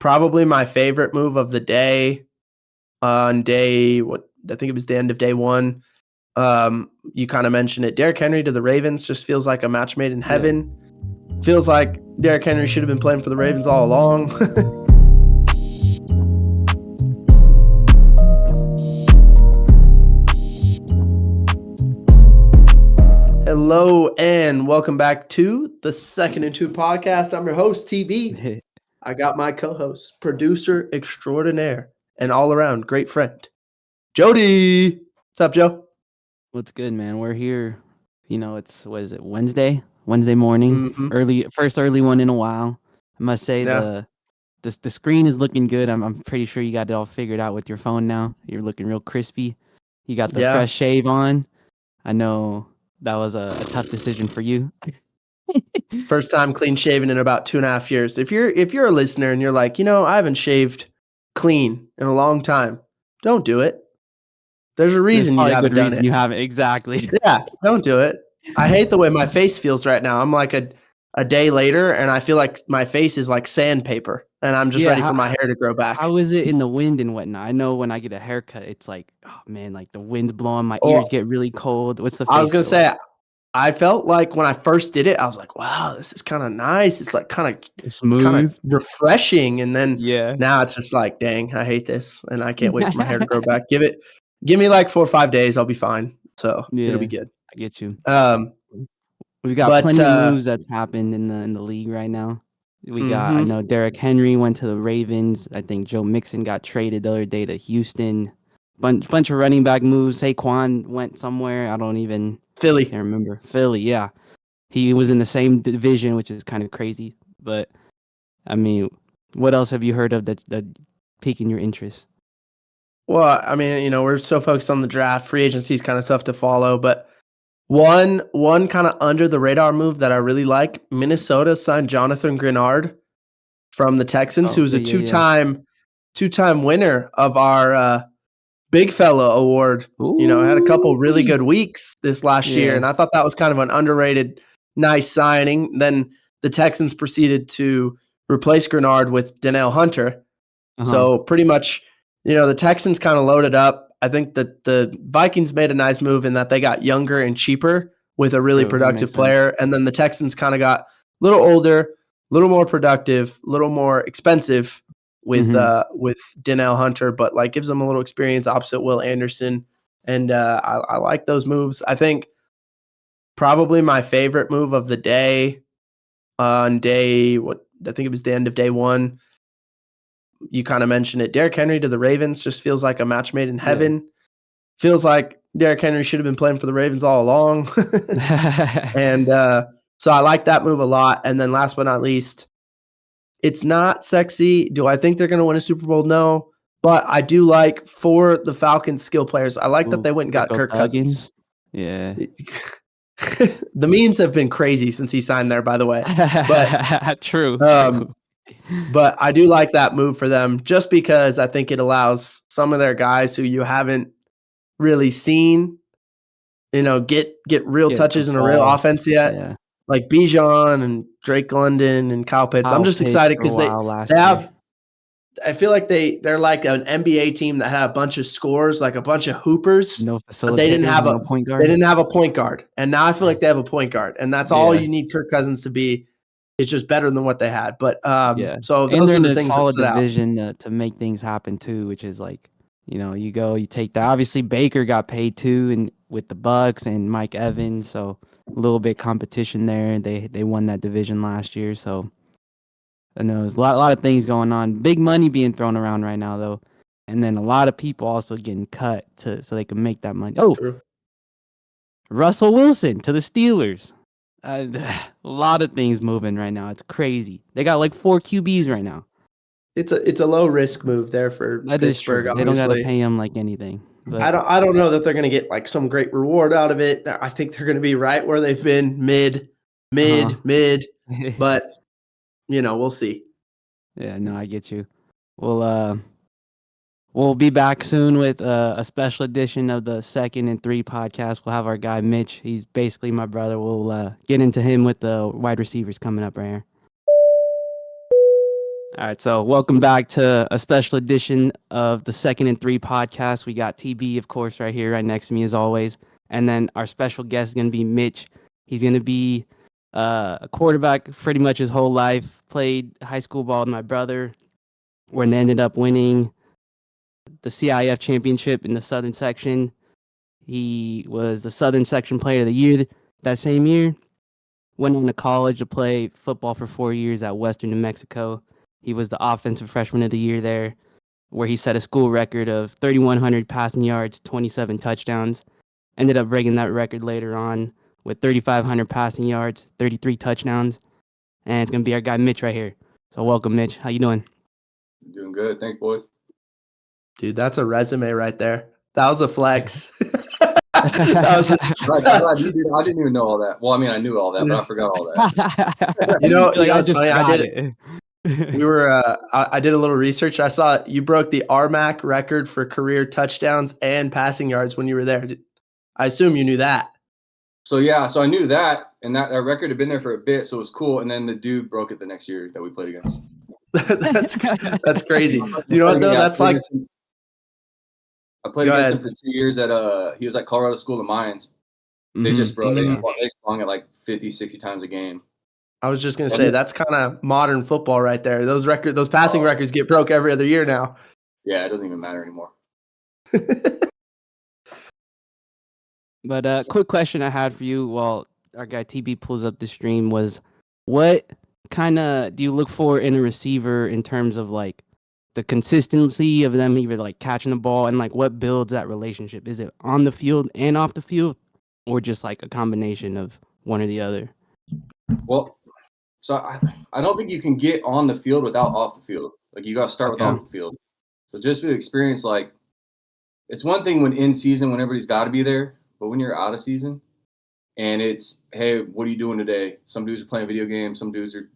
Probably my favorite move of the day on I think it was the end of day one. You kind of mentioned it. Derrick Henry to the Ravens just feels like a match made in heaven. Feels like Derrick Henry should have been playing for the Ravens all along. Hello and welcome back to the Second and Two podcast. I'm your host, TB. I got my co-host, producer extraordinaire, and all-around great friend, Jody. What's up, Joe? What's good, man? We're here. What is it? Wednesday morning. First early one in a while. I must say the screen is looking good. I'm pretty sure you got it all figured out with your phone now. You're looking real crispy. You got the fresh shave on. I know that was a tough decision for you. First time clean shaven in about 2.5 years. If you're a listener and you're like, I haven't shaved clean in a long time, don't do it. There's a reason you haven't done it. You haven't, exactly. Yeah, don't do it. I hate the way my face feels right now. I'm like a day later, and I feel like my face is like sandpaper, and I'm just ready for my hair to grow back. How is it in the wind and whatnot? I know when I get a haircut, it's like, oh man, like the wind's blowing, my ears get really cold. What's the face? I was gonna say, I felt like when I first did it, I was like, wow, this is kind of nice. It's like kind of smooth, kind of refreshing. And then now it's just like, dang, I hate this, and I can't wait for my hair to grow back. Give me like 4 or 5 days, I'll be fine. So it'll be good. I get you. We've got plenty of moves that's happened in the league right now. We got, I know Derrick Henry went to the Ravens. I think Joe Mixon got traded the other day to Houston. Bunch of running back moves. Saquon went somewhere. Philly. Can't remember. Philly, yeah. He was in the same division, which is kind of crazy. But, I mean, what else have you heard of that piquing your interest? Well, I mean, we're so focused on the draft. Free agency is kind of tough to follow. But one kind of under the radar move that I really like, Minnesota signed Jonathan Grenard from the Texans, who's a two-time winner of our Big Fella Award. Had a couple really good weeks this last year, and I thought that was kind of an underrated, nice signing. Then the Texans proceeded to replace Grenard with Danielle Hunter. So pretty much, the Texans kind of loaded up. I think that the Vikings made a nice move in that they got younger and cheaper with a really productive player, and then the Texans kind of got a little older, a little more productive, a little more expensive with Danielle Hunter, but like gives them a little experience opposite Will Anderson. And I like those moves. I think probably my favorite move of the day on I think it was the end of day one. You kind of mentioned it. Derrick Henry to the Ravens just feels like a match made in heaven. Feels like Derrick Henry should have been playing for the Ravens all along. And so I like that move a lot. And then last but not least, it's not sexy. Do I think they're going to win a Super Bowl? No. But I do like, for the Falcons skill players, I like that they went and got Kirk Cousins. Yeah. The memes have been crazy since he signed there, by the way. But True. But I do like that move for them just because I think it allows some of their guys who you haven't really seen, get real touches in a real offense yet. Yeah. Like Bijan and Drake London and Kyle Pitts. I'm just excited because they have. I feel like they're like an NBA team that had a bunch of scores, like a bunch of hoopers. But they didn't have a point guard. They didn't have a point guard, and now I feel like they have a point guard, and that's all you need Kirk Cousins to be. It's just better than what they had. But so those are the things that stood out. Division to make things happen too, which is like, you take that. Obviously, Baker got paid too, and with the Bucks and Mike Evans, so a little bit competition there. They won that division last year, so I know there's a lot of things going on. Big money being thrown around right now, though, and then a lot of people also getting cut so they can make that money. Oh, true. Russell Wilson to the Steelers. A lot of things moving right now. It's crazy. They got like 4 QBs right now. It's a low risk move there for Pittsburgh. They don't got to pay him like anything. But I don't know that they're going to get like some great reward out of it. I think they're going to be right where they've been, mid. But we'll see. Yeah, no, I get you. We'll be back soon with a special edition of the Second and Three podcast. We'll have our guy Mitch. He's basically my brother. We'll get into him with the wide receivers coming up right here. All right, so welcome back to a special edition of the Second and Three podcast. We got TB, of course, right here, right next to me as always, and then our special guest is going to be Mitch. He's going to be a quarterback pretty much his whole life. Played high school ball with my brother, where they ended up winning the CIF championship in the Southern section. He was the Southern section player of the year that same year. Went on to college to play football for 4 years at Western New Mexico. He was the offensive freshman of the year there, where he set a school record of 3,100 passing yards, 27 touchdowns. Ended up breaking that record later on with 3,500 passing yards, 33 touchdowns. And it's going to be our guy Mitch right here. So welcome, Mitch. How you doing? Doing good. Thanks, boys. Dude, that's a resume right there. That was a flex. I didn't even know all that. Well, I mean, I knew all that, but I forgot all that. I just funny? got it. We were I did a little research. I saw you broke the RMAC record for career touchdowns and passing yards when you were there. I assume you knew that. So I knew that, and that record had been there for a bit, so it was cool. And then the dude broke it the next year that we played against. That's crazy. You know what though? That's like I played against him for 2 years at he was at Colorado School of Mines. They just they swung it like 50, 60 times a game. I was just gonna say that's kind of modern football right there. Those passing records get broke every other year now. Yeah, it doesn't even matter anymore. But quick question I had for you while our guy TB pulls up the stream was, what kind of do you look for in a receiver in terms of like the consistency of them either like catching the ball, and like what builds that relationship? Is it on the field and off the field, or just like a combination of one or the other? Well, so I don't think you can get on the field without off the field. Like you got to start with off the field. So just with experience, like it's one thing when in season when everybody's got to be there, but when you're out of season and it's, hey, what are you doing today? Some dudes are playing video games. Some dudes are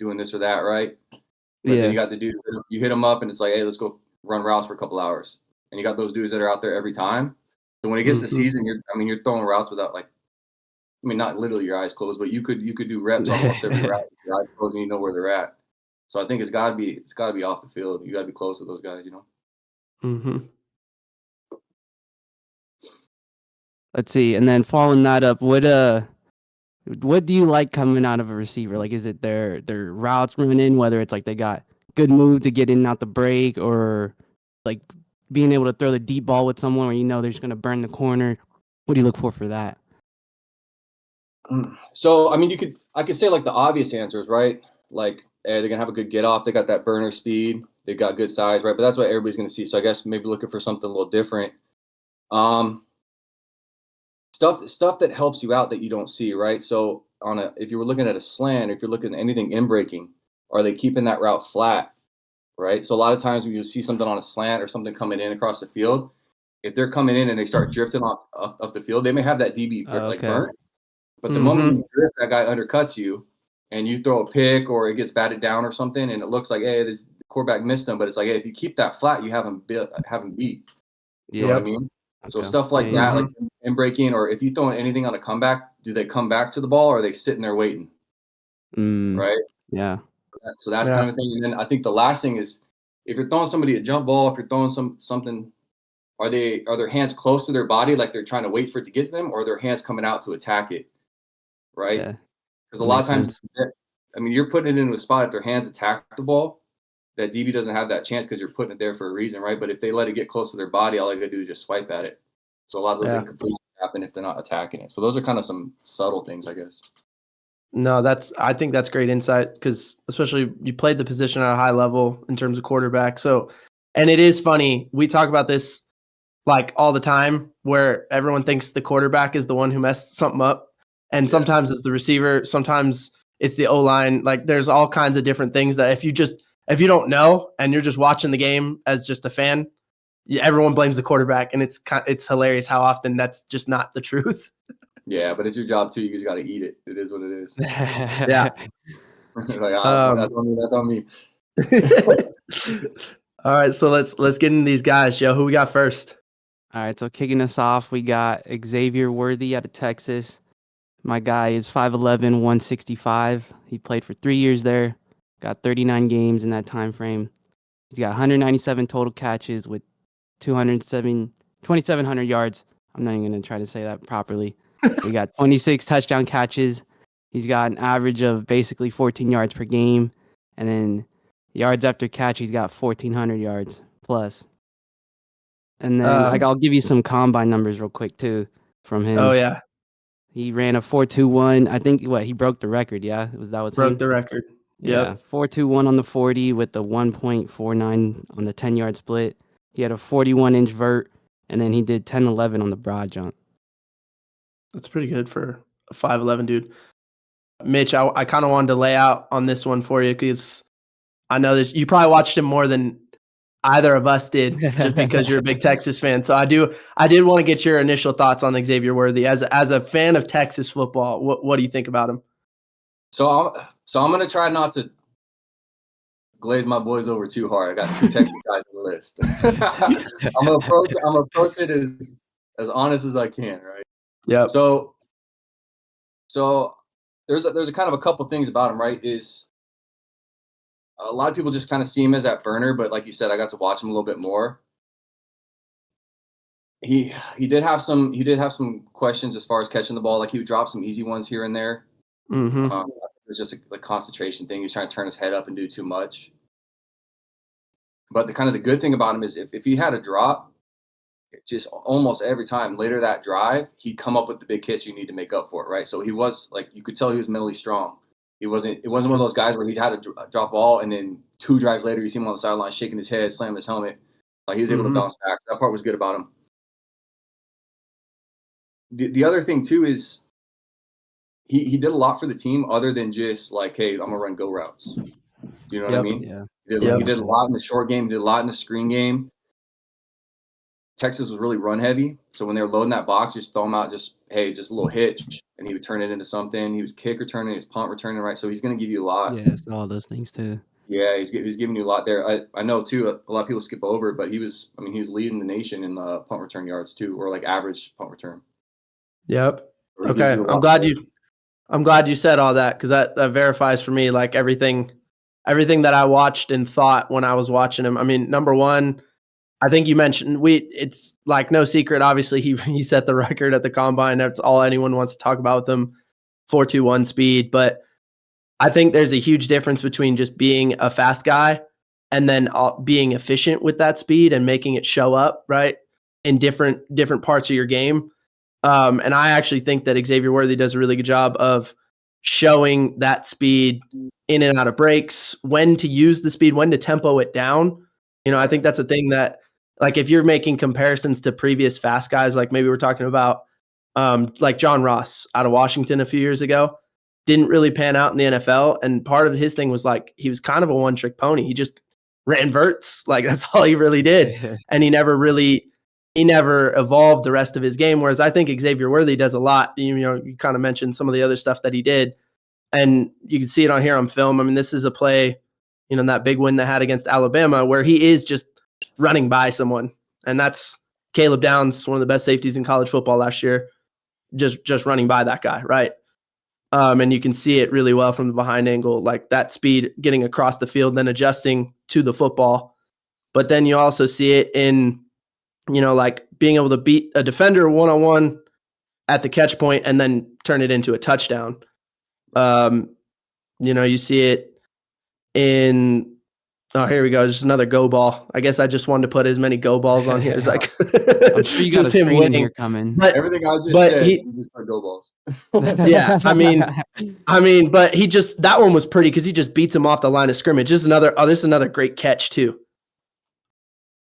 doing this or that, right? But then you got the dudes, you hit them up and it's like, hey, let's go run routes for a couple hours. And you got those dudes that are out there every time. So when it gets to season, you're throwing routes without not literally your eyes closed, but you could do reps almost every route with your eyes closed and you know where they're at. So I think it's gotta be off the field. You gotta be close with those guys, you know. Mm-hmm. Let's see, and then following that up, what do you like coming out of a receiver? Like, is it their routes running, whether it's like they got good move to get in and out the break, or like being able to throw the deep ball with someone where you know they're just gonna burn the corner? What do you look for that? So I could say like the obvious answers, right? Like, hey, they're gonna have a good get off. They got that burner speed. They got good size, right? But that's what everybody's gonna see. So I guess maybe looking for something a little different. Stuff that helps you out that you don't see, right? So if you were looking at a slant, if you're looking at anything in breaking, are they keeping that route flat, right? So a lot of times when you see something on a slant or something coming in across the field, if they're coming in and they start drifting off up the field, they may have that DB burnt. But the moment you drift, that guy undercuts you, and you throw a pick or it gets batted down or something, and it looks like, hey, this quarterback missed him. But it's like, hey, if you keep that flat, you have him beat. You know what I mean? Okay. So stuff like that, like in breaking, or if you throw anything on a comeback, do they come back to the ball or are they sitting there waiting? Right? Yeah. So that's kind of a thing. And then I think the last thing is if you're throwing somebody a jump ball, if you're throwing something, are their hands close to their body, like they're trying to wait for it to get to them, or are their hands coming out to attack it? Right? Because a lot of times, you're putting it into a spot if their hands attack the ball, that DB doesn't have that chance because you're putting it there for a reason, right? But if they let it get close to their body, all they gotta do is just swipe at it. So a lot of those incompletions happen if they're not attacking it. So those are kind of some subtle things, I guess. No, I think that's great insight because especially you played the position at a high level in terms of quarterback. So, and it is funny. We talk about this like all the time where everyone thinks the quarterback is the one who messed something up. And sometimes it's the receiver. Sometimes it's the O-line. Like there's all kinds of different things that if you don't know and you're just watching the game as just a fan, everyone blames the quarterback, and it's hilarious how often that's just not the truth. Yeah, but it's your job too. You just got to eat it. It is what it is. Yeah. That's on me. All right, so let's get into these guys, Joe. Who we got first? All right, so kicking us off, we got Xavier Worthy out of Texas. My guy is 5'11", 165. He played for 3 years there. Got 39 games in that time frame. He's got 197 total catches with 2,700 yards. I'm not even going to try to say that properly. We got 26 touchdown catches. He's got an average of basically 14 yards per game. And then yards after catch, he's got 1,400 yards plus. And then I'll give you some combine numbers real quick too from him. Oh yeah, he ran a 4.21. I think he broke the record. Yeah, that was broke him? the record. Yeah, 4.21 on the 40 with the 1.49 on the 10-yard split. He had a 41-inch vert, and then he did 10.11 on the broad jump. That's pretty good for a 5'11" dude. Mitch, I kind of wanted to lay out on this one for you because I know this. You probably watched him more than either of us did, just because you're a big Texas fan. So I did want to get your initial thoughts on Xavier Worthy as a fan of Texas football. What do you think about him? So I'm gonna try not to glaze my boys over too hard. I got 2 Texas guys on the list. I'm gonna approach it as honest as I can, right? Yeah. So there's a kind of a couple things about him, right? Is a lot of people just kind of see him as that burner, but like you said, I got to watch him a little bit more. He did have some questions as far as catching the ball. Like he would drop some easy ones here and there. Mm-hmm. It was just a concentration thing. He was trying to turn his head up and do too much. But the good thing about him is if he had a drop, just almost every time later that drive, he'd come up with the big catch you need to make up for it, right? So he was you could tell he was mentally strong. It wasn't one of those guys where he'd had a drop ball and then 2 drives later you see him on the sideline shaking his head, slamming his helmet. He was able to bounce back. That part was good about him. The other thing too is he did a lot for the team other than just hey, I'm gonna run go routes. Do you know what I mean? Yeah. He did a lot in the short game. He did a lot in the screen game. Texas was really run heavy, so when they were loading that box, just throw him out, just a little hitch, and he would turn it into something. He was kick returning, he was punt returning, right? So he's going to give you a lot. Yeah, all those things too. Yeah, he's giving you a lot there. I know too. A lot of people skip over, but he was leading the nation in punt return yards too, or average punt return. Yep. Okay, I'm glad you said all that because that verifies for me everything that I watched and thought when I was watching him. I mean, number one, I think you mentioned it's no secret. Obviously, he set the record at the combine. That's all anyone wants to talk about with him. 4.21 speed, but I think there's a huge difference between just being a fast guy and then being efficient with that speed and making it show up right in different parts of your game. And I actually think that Xavier Worthy does a really good job of showing that speed in and out of breaks, when to use the speed, when to tempo it down. I think that's a thing that, if you're making comparisons to previous fast guys, maybe we're talking about John Ross out of Washington a few years ago, didn't really pan out in the NFL. And part of his thing was he was kind of a one-trick pony. He just ran verts. That's all he really did. And he never evolved the rest of his game. Whereas I think Xavier Worthy does a lot. You kind of mentioned some of the other stuff that he did. And you can see it on film. I mean, this is a play, that big win they had against Alabama where he is just running by someone. And that's Caleb Downs, one of the best safeties in college football last year, just running by that guy, right? And you can see it really well from the behind angle, that speed getting across the field, then adjusting to the football. But then you also see it in, being able to beat a defender one-on-one at the catch point and then turn it into a touchdown. You see it in, here we go. Just another go ball. I guess I just wanted to put as many go balls on here as I could. I'm sure you got a screen in here coming. But everything I just said, he just put go balls. Yeah, I mean, but that one was pretty because he just beats him off the line of scrimmage. This is another great catch too.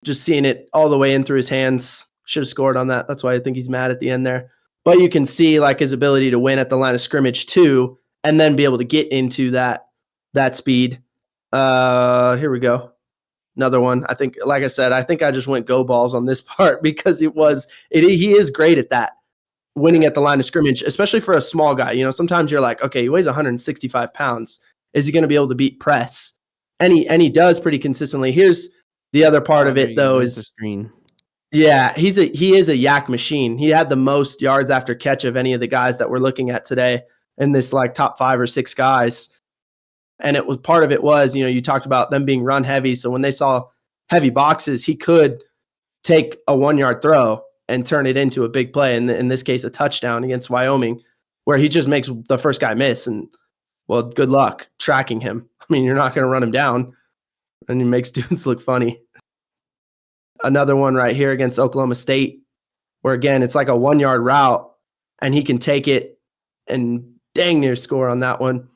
Just seeing it all the way in through his hands. Should have scored on that. That's why I think he's mad at the end there. But you can see his ability to win at the line of scrimmage too, and then be able to get into that speed. Here we go. Another one. I think, like I said, I think I just went go balls on this part because he is great at that, winning at the line of scrimmage, especially for a small guy. Sometimes you're okay, he weighs 165 pounds. Is he going to be able to beat press? And he does pretty consistently. Here's the other part of it though is the screen. Yeah, he is a yak machine. He had the most yards after catch of any of the guys that we're looking at today in this top 5 or 6 guys. And it was part of it was, you talked about them being run heavy. So when they saw heavy boxes, he could take a 1-yard throw and turn it into a big play. And in this case, a touchdown against Wyoming, where he just makes the first guy miss. And well, good luck tracking him. I mean, you're not going to run him down, and he makes dudes look funny. Another one right here against Oklahoma State, where again, it's like a 1-yard route and he can take it and dang near score on that one.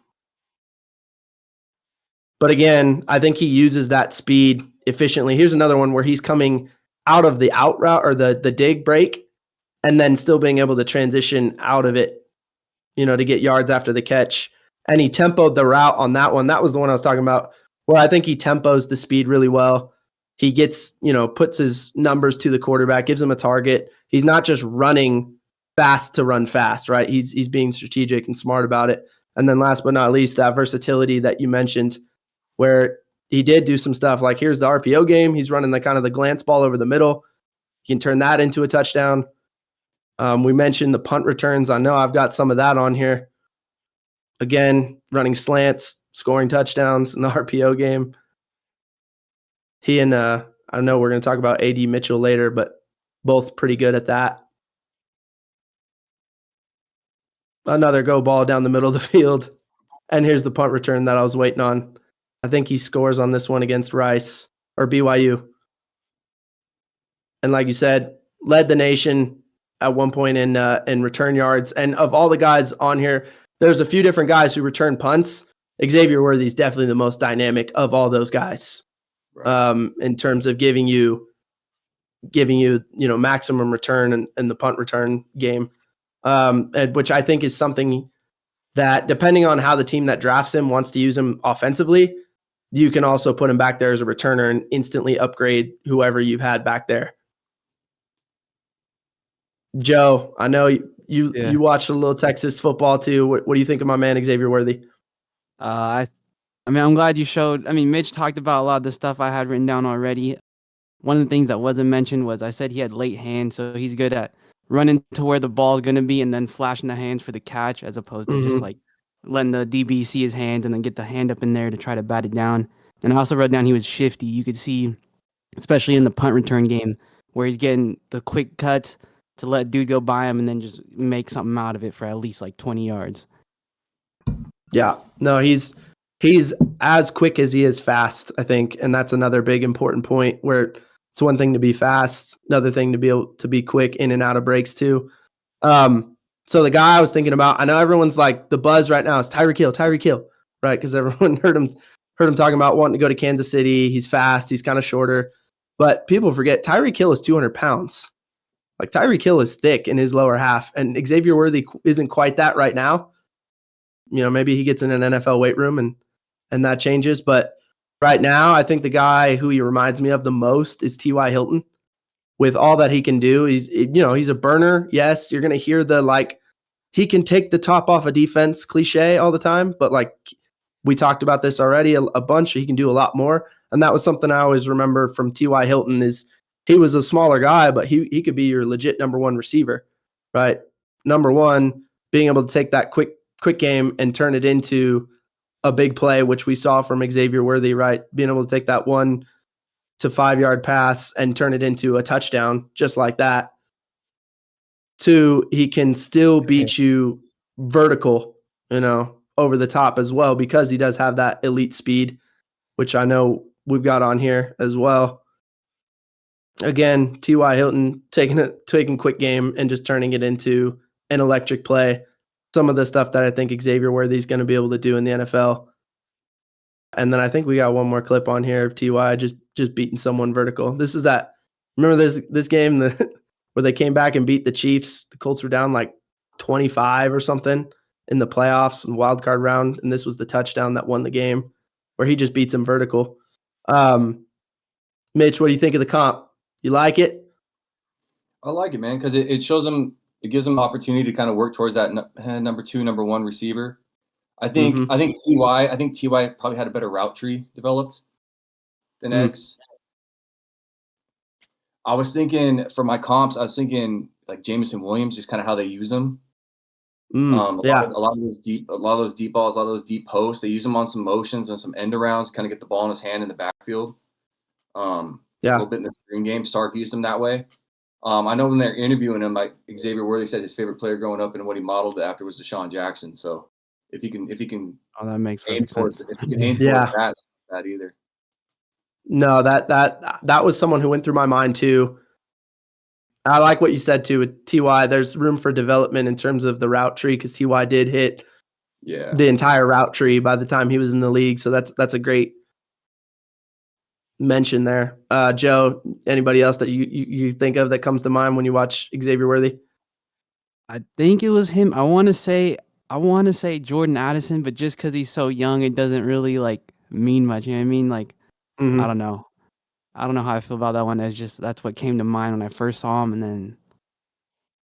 But again, I think he uses that speed efficiently. Here's another one where he's coming out of the out route or the dig break and then still being able to transition out of it, to get yards after the catch. And he tempoed the route on that one. That was the one I was talking about, where I think he tempos the speed really well. He gets, puts his numbers to the quarterback, gives him a target. He's not just running fast to run fast, right? He's being strategic and smart about it. And then last but not least, that versatility that you mentioned, where he did do some stuff like here's the RPO game. He's running the kind of the glance ball over the middle. He can turn that into a touchdown. We mentioned the punt returns. I know I've got some of that on here. Again, running slants, scoring touchdowns in the RPO game. He and I know we're going to talk about AD Mitchell later, but both pretty good at that. Another go ball down the middle of the field. And here's the punt return that I was waiting on. I think he scores on this one against Rice or BYU. And like you said, led the nation at one point in return yards. And of all the guys on here, there's a few different guys who return punts. Xavier Worthy is definitely the most dynamic of all those guys, right. In terms of giving you maximum return in the punt return game, and which I think is something that, depending on how the team that drafts him wants to use him offensively, you can also put him back there as a returner and instantly upgrade whoever you've had back there. Joe, I know you watched a little Texas football too. What do you think of my man Xavier Worthy? I mean, I'm glad you showed. I mean, Mitch talked about a lot of the stuff I had written down already. One of the things that wasn't mentioned was I said he had late hands, so he's good at running to where the ball is going to be and then flashing the hands for the catch, as opposed to just like letting the DB see his hands and then get the hand up in there to try to bat it down. And I also wrote down he was shifty. You could see, especially in the punt return game, where he's getting the quick cuts to let dude go by him and then just make something out of it for at least like 20 yards. Yeah, no, he's as quick as he is fast, I think. And that's another big important point, where it's one thing to be fast, another thing to be able to be quick in and out of breaks too. So the guy I was thinking about, I know everyone's like, the buzz right now is Tyreek Hill, right? Because everyone heard him talking about wanting to go to Kansas City. He's fast, he's kind of shorter. But people forget Tyreek Hill is 200 pounds. Like, Tyreek Hill is thick in his lower half, and Xavier Worthy isn't quite that right now. Maybe he gets in an NFL weight room and that changes. But right now, I think the guy who he reminds me of the most is T.Y. Hilton. With all that he can do, he's a burner. Yes, you're going to hear the, he can take the top off a defense cliche all the time, but we talked about this already a bunch. He can do a lot more. And that was something I always remember from T.Y. Hilton is he was a smaller guy, but he could be your legit number one receiver, right? Number one, being able to take that quick game and turn it into a big play, which we saw from Xavier Worthy, right? Being able to take that 1 to 5 yard pass and turn it into a touchdown just like that. 2, he can still beat you vertical, over the top as well, because he does have that elite speed, which I know we've got on here as well. Again, T.Y. Hilton taking quick game and just turning it into an electric play. Some of the stuff that I think Xavier Worthy is going to be able to do in the NFL. And then I think we got one more clip on here of T.Y. just beating someone vertical. This is that. Remember this game where they came back and beat the Chiefs? The Colts were down like 25 or something in the playoffs and wild card round, and this was the touchdown that won the game, where he just beats him vertical. Mitch, what do you think of the comp? You like it? I like it, man, because it shows them, it gives them opportunity to kind of work towards that number 2, number 1 receiver. I think T.Y. probably had a better route tree developed than X. I was thinking for my comps, like Jameson Williams, just kind of how they use them. Yeah. A lot of those deep balls, a lot of those deep posts. They use him on some motions and some end arounds, kind of get the ball in his hand in the backfield. A little bit in the screen game. Sark used him that way. I know when they're interviewing him, like Xavier Worthy said his favorite player growing up and what he modeled after was Deshaun Jackson. So if he can Oh, that makes aim perfect towards sense. if he can aim towards that, that's not bad either. No, that was someone who went through my mind too. I like what you said too with TY. There's room for development in terms of the route tree because TY did hit the entire route tree by the time he was in the league. So that's a great mention there. Joe, anybody else that you think of that comes to mind when you watch Xavier Worthy? I think it was him. I want to say Jordan Addison, but just because he's so young, it doesn't really like mean much. You know what I mean? Like, I don't know. I don't know how I feel about that one. That's what came to mind when I first saw him, and then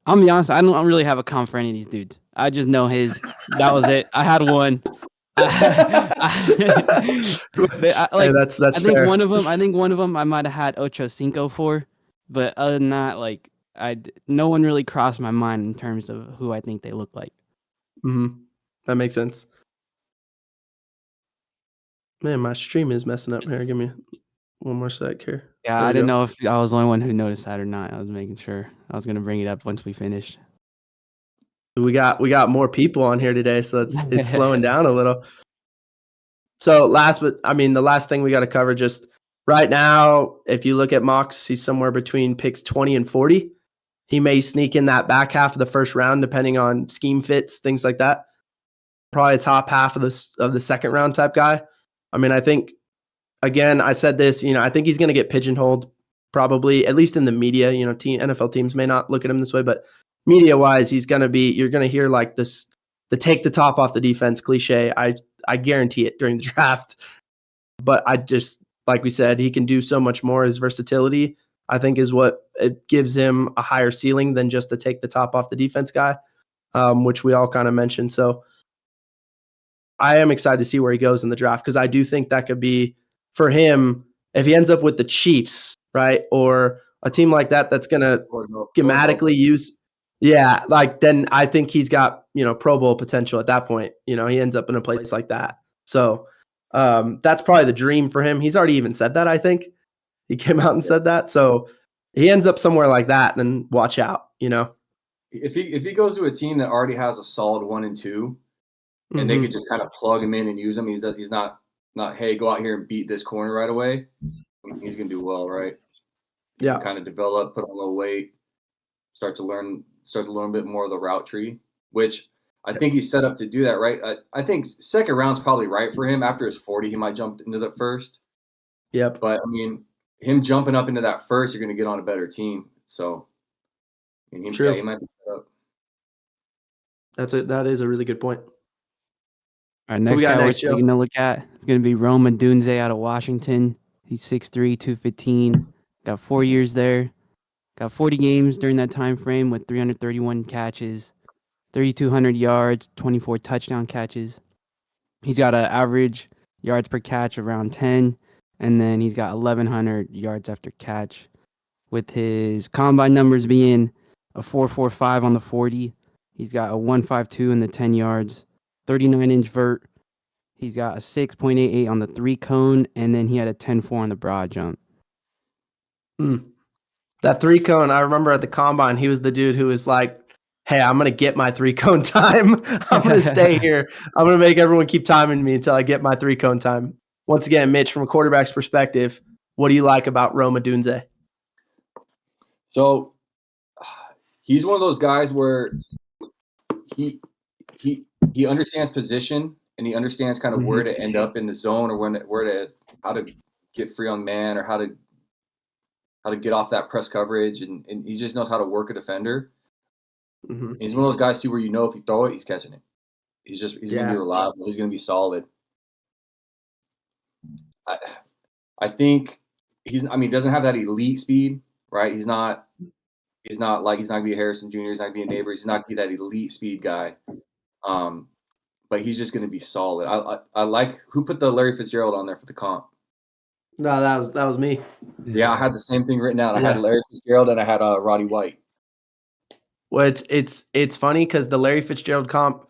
I'm gonna be honest, I don't really have a comp for any of these dudes. I just know his. That was it. I had one. Hey, that's I think fair. one of them I might have had Ocho Cinco for, but other than that, like no one really crossed my mind in terms of who I think they look like. That makes sense. Man, my stream is messing up here. Give me one more sec here. Yeah, I didn't know if I was the only one who noticed that or not. I was making sure. I was gonna bring it up once we finished. We got more people on here today, so it's slowing down a little. So the last thing we got to cover just right now, if you look at mocks, he's somewhere between picks 20 and 40. He may sneak in that back half of the first round, depending on scheme fits, things like that. Probably top half of the second round type guy. I mean, I think, again, I said this, I think he's going to get pigeonholed probably, at least in the media. NFL teams may not look at him this way, but media-wise, you're going to hear like this, the take the top off the defense cliche. I guarantee it during the draft. But I just, like we said, he can do so much more. His versatility, I think, is what it gives him a higher ceiling than just the take the top off the defense guy, which we all kind of mentioned. So I am excited to see where he goes in the draft because I do think that could be, for him, if he ends up with the Chiefs, right, or a team like that that's going to schematically use, then I think he's got, Pro Bowl potential at that point. He ends up in a place like that. So that's probably the dream for him. He's already even said that, I think. He came out and said that. So he ends up somewhere like that, then watch out, If he goes to a team that already has a solid 1 and 2, and they could just kind of plug him in and use him, he's not hey, go out here and beat this corner right away. He's gonna do well, right? Yeah. Kind of develop, put on a little weight, start to learn a bit more of the route tree, which I think he's set up to do that, right? I think second round's probably right for him. After his 40, he might jump into the first. Yep. But I mean, him jumping up into that first, you're going to get on a better team. So, True. he might be set up. That is a really good point. All right, next guy we're taking a look at is going to be Odunze out of Washington. He's 6'3", 215. Got 4 years there. Got 40 games during that time frame with 331 catches, 3,200 yards, 24 touchdown catches. He's got an average yards per catch around 10, and then he's got 1,100 yards after catch, with his combine numbers being a 4.45 on the 40. He's got a 1.52 in the 10 yards, 39-inch vert. He's got a 6.88 on the 3-cone, and then he had a 10.4 on the broad jump. That 3-cone, I remember at the combine, he was the dude who was like, hey, I'm going to get my 3-cone time. I'm going to stay here. I'm going to make everyone keep timing me until I get my 3-cone time. Once again, Mitch, from a quarterback's perspective, what do you like about Odunze? So he's one of those guys where he understands position and he understands kind of where to end up in the zone or how to get free on man or how to get off that press coverage, and he just knows how to work a defender. He's one of those guys too where if you throw it, he's catching it. He's gonna be reliable. He's gonna be solid. I think he doesn't have that elite speed, right? He's not gonna be a Harrison Jr. He's not gonna be a Nabers. He's not gonna be that elite speed guy. But he's just gonna be solid. I like who put the Larry Fitzgerald on there for the comp. No, that was me. Yeah, I had the same thing written out. I had Larry Fitzgerald and I had Roddy White. Well, it's funny because the Larry Fitzgerald comp,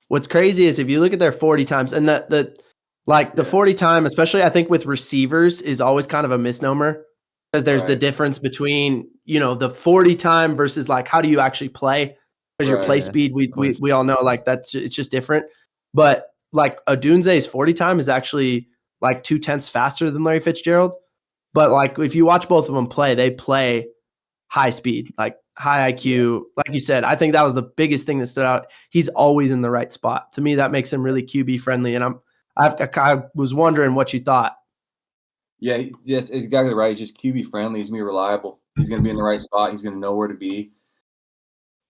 what's crazy is if you look at their 40 times and the 40 time, especially I think with receivers, is always kind of a misnomer because there's the difference between, the 40 time versus like how do you actually play? Because your play speed, we all know like it's just different. But like Odunze's 40 time is actually like 0.2 faster than Larry Fitzgerald. But like if you watch both of them play, they play high speed, like high IQ. Like you said, I think that was the biggest thing that stood out. He's always in the right spot. To me, that makes him really QB friendly. And I was wondering what you thought. Yeah, yes, exactly right. He's just QB friendly. He's gonna be reliable. He's gonna be in the right spot. He's gonna know where to be.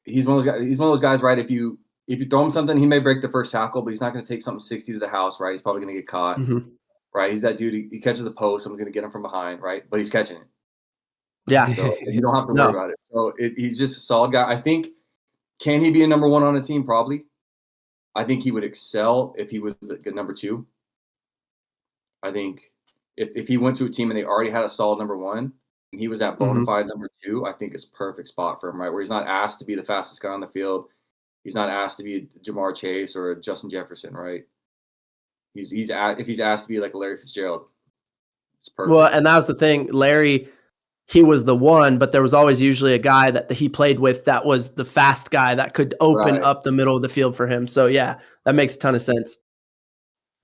He's one of those guys. He's one of those guys, right? If you throw him something, he may break the first tackle, but he's not gonna take something 60 to the house, right? He's probably gonna get caught, right? He's that dude. He catches the post. Someone's gonna get him from behind, right? But he's catching it. Yeah. So you don't have to worry about it. So he's just a solid guy. I think, can he be a number one on a team? Probably. I think he would excel if he was a number two. I think if he went to a team and they already had a solid number one and he was that bona fide number two, I think it's perfect spot for him, right? Where he's not asked to be the fastest guy on the field. He's not asked to be a Jamar Chase or a Justin Jefferson, right? If he's asked to be like a Larry Fitzgerald, it's perfect. Well, and that was the thing. Larry, he was the one, but there was always usually a guy that he played with that was the fast guy that could open up the middle of the field for him. So yeah, that makes a ton of sense.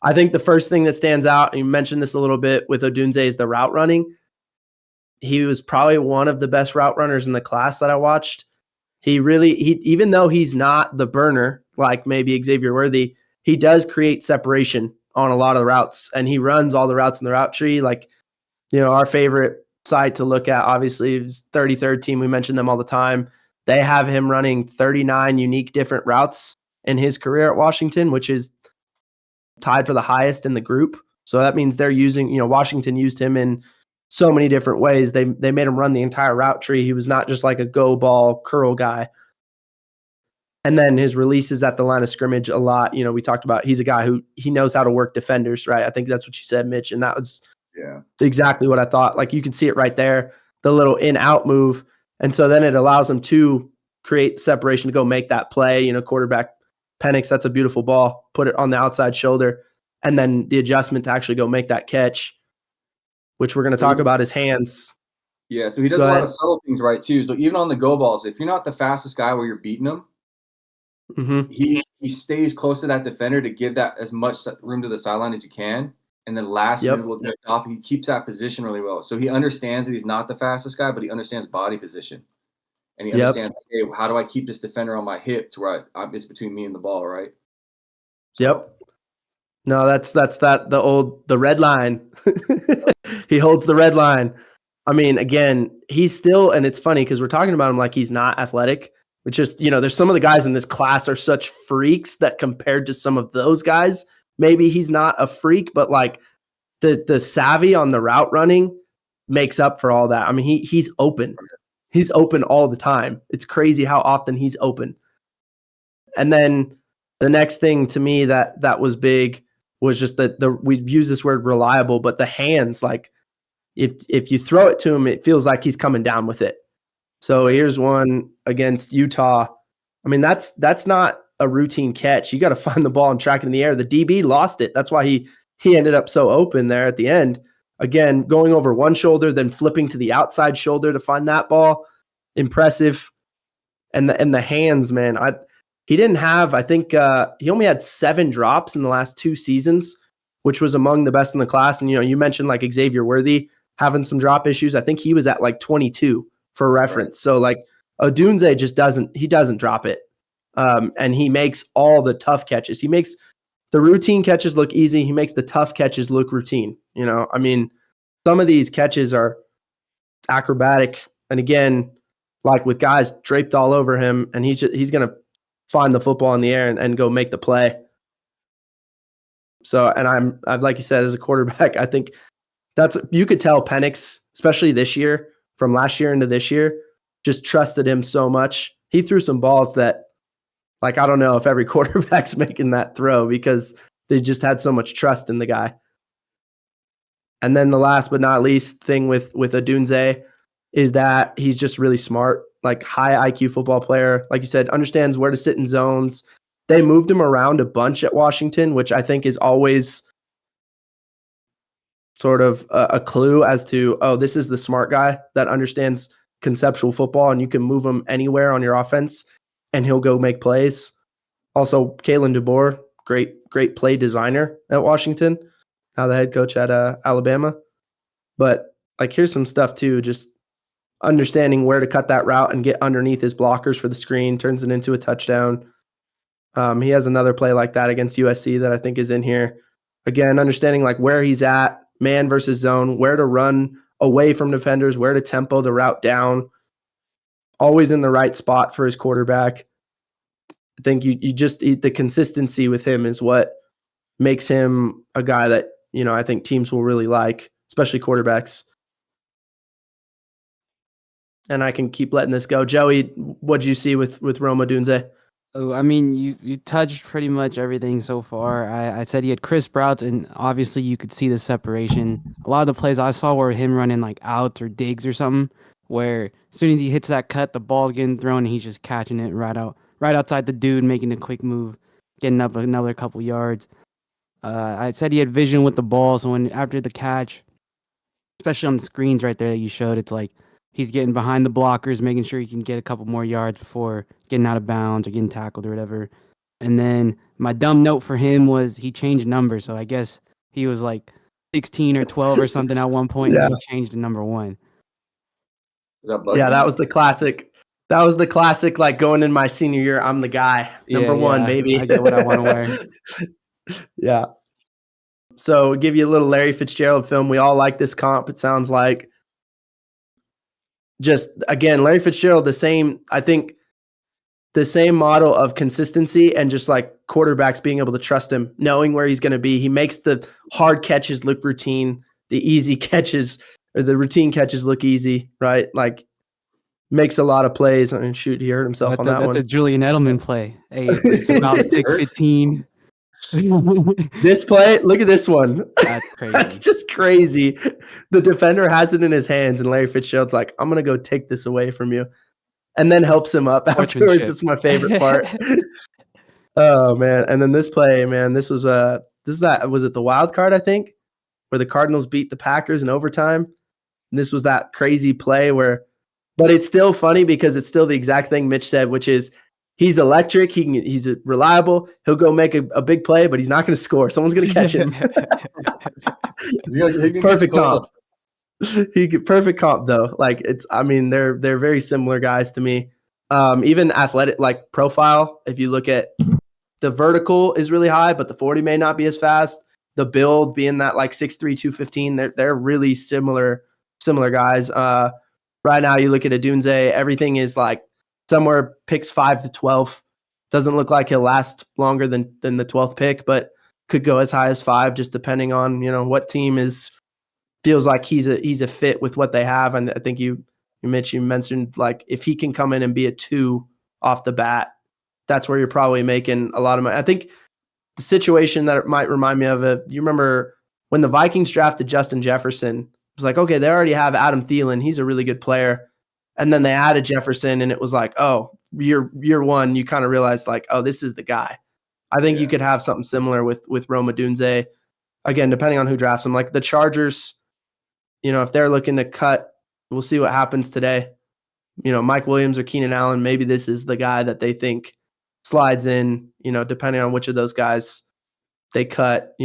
I think the first thing that stands out, and you mentioned this a little bit with Odunze, is the route running. He was probably one of the best route runners in the class that I watched. He even though he's not the burner like maybe Xavier Worthy, he does create separation on a lot of the routes, and he runs all the routes in the route tree. Like, our favorite site to look at, obviously, is 33rd team. We mention them all the time. They have him running 39 unique different routes in his career at Washington, which is tied for the highest in the group. So that means they're using, Washington used him in so many different ways. They made him run the entire route tree. He was not just like a go ball curl guy. And then his releases at the line of scrimmage a lot. We talked about he's a guy who he knows how to work defenders, right? I think that's what you said, Mitch. And that was exactly what I thought. Like you can see it right there, the little in-out move. And so then it allows him to create separation to go make that play. Quarterback Penix, that's a beautiful ball. Put it on the outside shoulder. And then the adjustment to actually go make that catch, which we're going to talk about his hands. Yeah, so he does a lot of subtle things right too. So even on the go balls, if you're not the fastest guy where you're beating him, he stays close to that defender to give that as much room to the sideline as you can. And then last minute will drift off. He keeps that position really well. So he understands that he's not the fastest guy, but he understands body position. And he understands, hey, how do I keep this defender on my hip to where it's between me and the ball, right? Yep. No, that's the red line. He holds the red line. I mean, again, he's still, and it's funny because we're talking about him like he's not athletic, which is, there's some of the guys in this class are such freaks that compared to some of those guys, maybe he's not a freak, but like the savvy on the route running makes up for all that. I mean, he's open. He's open all the time. It's crazy how often he's open. And then the next thing to me that was big was just that we've used this word reliable, but the hands, like if you throw it to him, it feels like he's coming down with it. So here's one against Utah. I mean, that's not a routine catch. You got to find the ball and track it in the air. The DB lost it. That's why he ended up so open there at the end. Again, going over one shoulder, then flipping to the outside shoulder to find that ball. Impressive. And the hands, man. He didn't have, I think he only had 7 drops in the last 2 seasons, which was among the best in the class. And, you mentioned like Xavier Worthy having some drop issues. I think he was at like 22 for reference. Right. So like Odunze just doesn't drop it. And he makes all the tough catches. He makes the routine catches look easy. He makes the tough catches look routine. I mean, some of these catches are acrobatic. And again, like with guys draped all over him, and he's going to find the football in the air and go make the play. So, and I've like you said, as a quarterback, I think you could tell Penix, especially this year, from last year into this year, just trusted him so much. He threw some balls that, like, I don't know if every quarterback's making that throw because they just had so much trust in the guy. And then the last but not least thing with Odunze is that he's just really smart. like high IQ football player. Like you said, understands where to sit in zones. They moved him around a bunch at Washington, which I think is always sort of a clue as to, oh, this is the smart guy that understands conceptual football, and you can move him anywhere on your offense and he'll go make plays. Also, Kalen DeBoer, great play designer at Washington, now the head coach at Alabama. But like, here's some stuff too, just understanding where to cut that route and get underneath his blockers for the screen, turns it into a touchdown. He has another play like that against USC that I think is in here. Again, understanding like where he's at, man versus zone, where to run away from defenders, where to tempo the route down, always in the right spot for his quarterback. I think you just the consistency with him is what makes him a guy that, I think teams will really like, especially quarterbacks. And I can keep letting this go. Joey, what did you see with Rome Odunze? Oh, I mean, you touched pretty much everything so far. I said he had crisp routes, and obviously you could see the separation. A lot of the plays I saw were him running like outs or digs or something, where as soon as he hits that cut, the ball's getting thrown, and he's just catching it right outside the dude, making a quick move, getting up another couple yards. I said he had vision with the ball, so after the catch, especially on the screens right there that you showed, it's like he's getting behind the blockers, making sure he can get a couple more yards before getting out of bounds or getting tackled or whatever. And then my dumb note for him was he changed numbers. So I guess he was like 16 or 12 or something at one point, and he changed to number 1. Is that Bucky? Yeah, that was the classic. That was the classic, like going in my senior year, I'm the guy. Number 1, baby. I get what I want to wear. Yeah. So give you a little Larry Fitzgerald film. We all like this comp, it sounds like. Just, again, Larry Fitzgerald, I think the same model of consistency and just like quarterbacks being able to trust him, knowing where he's going to be. He makes the hard catches look routine, the easy catches or the routine catches look easy, right? Like, makes a lot of plays. I mean, shoot, he hurt himself on that one. That's a Julian Edelman play. Hey, it's about 6:15. This play, look at this one. That's crazy. That's just crazy. The defender has it in his hands, and Larry Fitzgerald's like, I'm going to go take this away from you. And then helps him up afterwards. It's my favorite part. Oh, man. And then this play, man, was it the wild card, I think, where the Cardinals beat the Packers in overtime? And this was that crazy play but it's still funny because it's still the exact thing Mitch said, which is, he's electric. He's reliable. He'll go make a big play, but he's not going to score. Someone's going to catch him. Perfect comp. Perfect comp though. Like they're very similar guys to me. Even athletic, like profile. If you look at the vertical is really high, but the 40 may not be as fast. The build being that like 6'3", 215. They're really similar guys. Right now you look at Odunze, everything is like somewhere picks 5 to 12. Doesn't look like he'll last longer than the 12th pick, but could go as high as 5, just depending on what team feels like he's a fit with what they have. And I think Mitch, you mentioned like if he can come in and be a 2 off the bat, that's where you're probably making a lot of money. I think the situation that it might remind me of you remember when the Vikings drafted Justin Jefferson, it was like, okay, they already have Adam Thielen, he's a really good player. And then they added Jefferson, and it was like, oh, year one, you kind of realized like, oh, this is the guy. I think you could have something similar with Rome Odunze. Again, depending on who drafts him. Like the Chargers, if they're looking to cut, we'll see what happens today. Mike Williams or Keenan Allen, maybe this is the guy that they think slides in, depending on which of those guys they cut,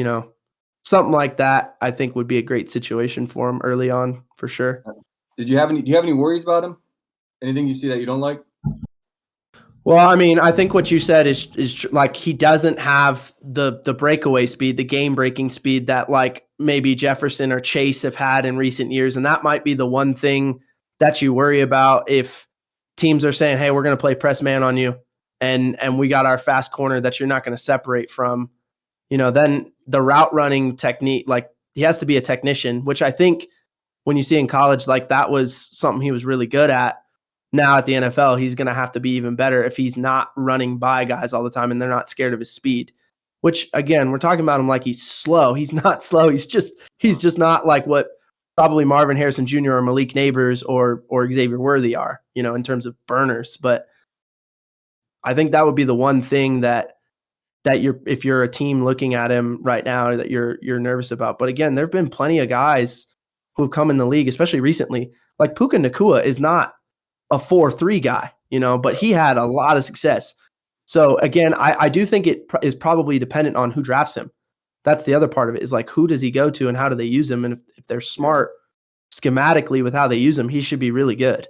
something like that, I think would be a great situation for him early on for sure. Do you have any worries about him? Anything you see that you don't like? Well, I mean, I think what you said is like he doesn't have the breakaway speed, the game-breaking speed that like maybe Jefferson or Chase have had in recent years, and that might be the one thing that you worry about if teams are saying, "Hey, we're going to play press man on you, and we got our fast corner that you're not going to separate from." Then the route running technique, like he has to be a technician, which I think when you see in college, like that was something he was really good at. Now at the NFL, he's going to have to be even better if he's not running by guys all the time and they're not scared of his speed, which again, we're talking about him like he's slow. He's not slow. He's just not like what probably Marvin Harrison Jr. or Malik Nabers or Xavier Worthy are, in terms of burners. But I think that would be the one thing that if you're a team looking at him right now that you're nervous about. But again, there've been plenty of guys who have come in the league, especially recently. Like Puka Nacua is not a 4-3 guy, but he had a lot of success. So again, I do think it is probably dependent on who drafts him. That's the other part of it, is like, who does he go to and how do they use him? And if they're smart schematically with how they use him, he should be really good.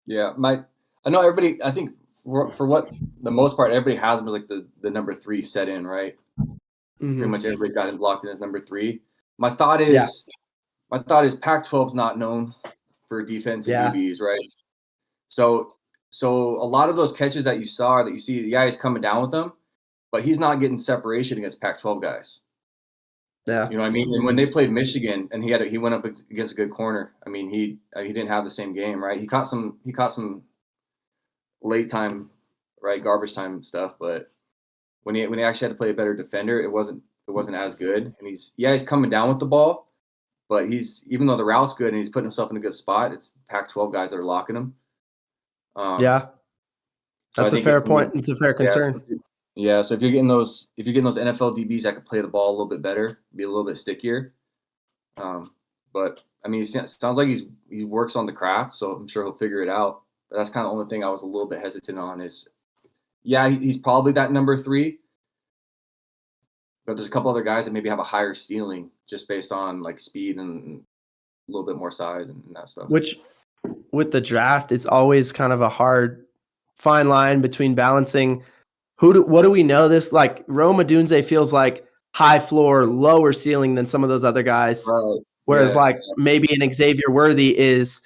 Yeah. I know everybody, I think for what the most part, everybody has him like the number 3 set in, right? Mm-hmm. Pretty much everybody got him locked in as number 3. My thought is Pac-12 is not known for defensive DBs, right? So a lot of those catches that you see, the guy is coming down with them, but he's not getting separation against Pac-12 guys. Yeah, you know what I mean. And when they played Michigan, and he went up against a good corner. I mean, he didn't have the same game, right? He caught some late time, right, garbage time stuff, but when he actually had to play a better defender, it wasn't as good. And he's coming down with the ball, but even though the route's good and he's putting himself in a good spot, it's Pac-12 guys that are locking him. That's a fair point. It's a fair concern. Yeah, so if you're getting those NFL DBs that can play the ball a little bit better, be a little bit stickier. But I mean, it sounds like he works on the craft, so I'm sure he'll figure it out. But that's kind of the only thing I was a little bit hesitant on is, he's probably that number 3. But there's a couple other guys that maybe have a higher ceiling just based on like speed and a little bit more size and that stuff. Which, with the draft, it's always kind of a hard fine line between balancing what do we know this, like Rome Odunze feels like high floor, lower ceiling than some of those other guys. Right. Whereas maybe an Xavier Worthy is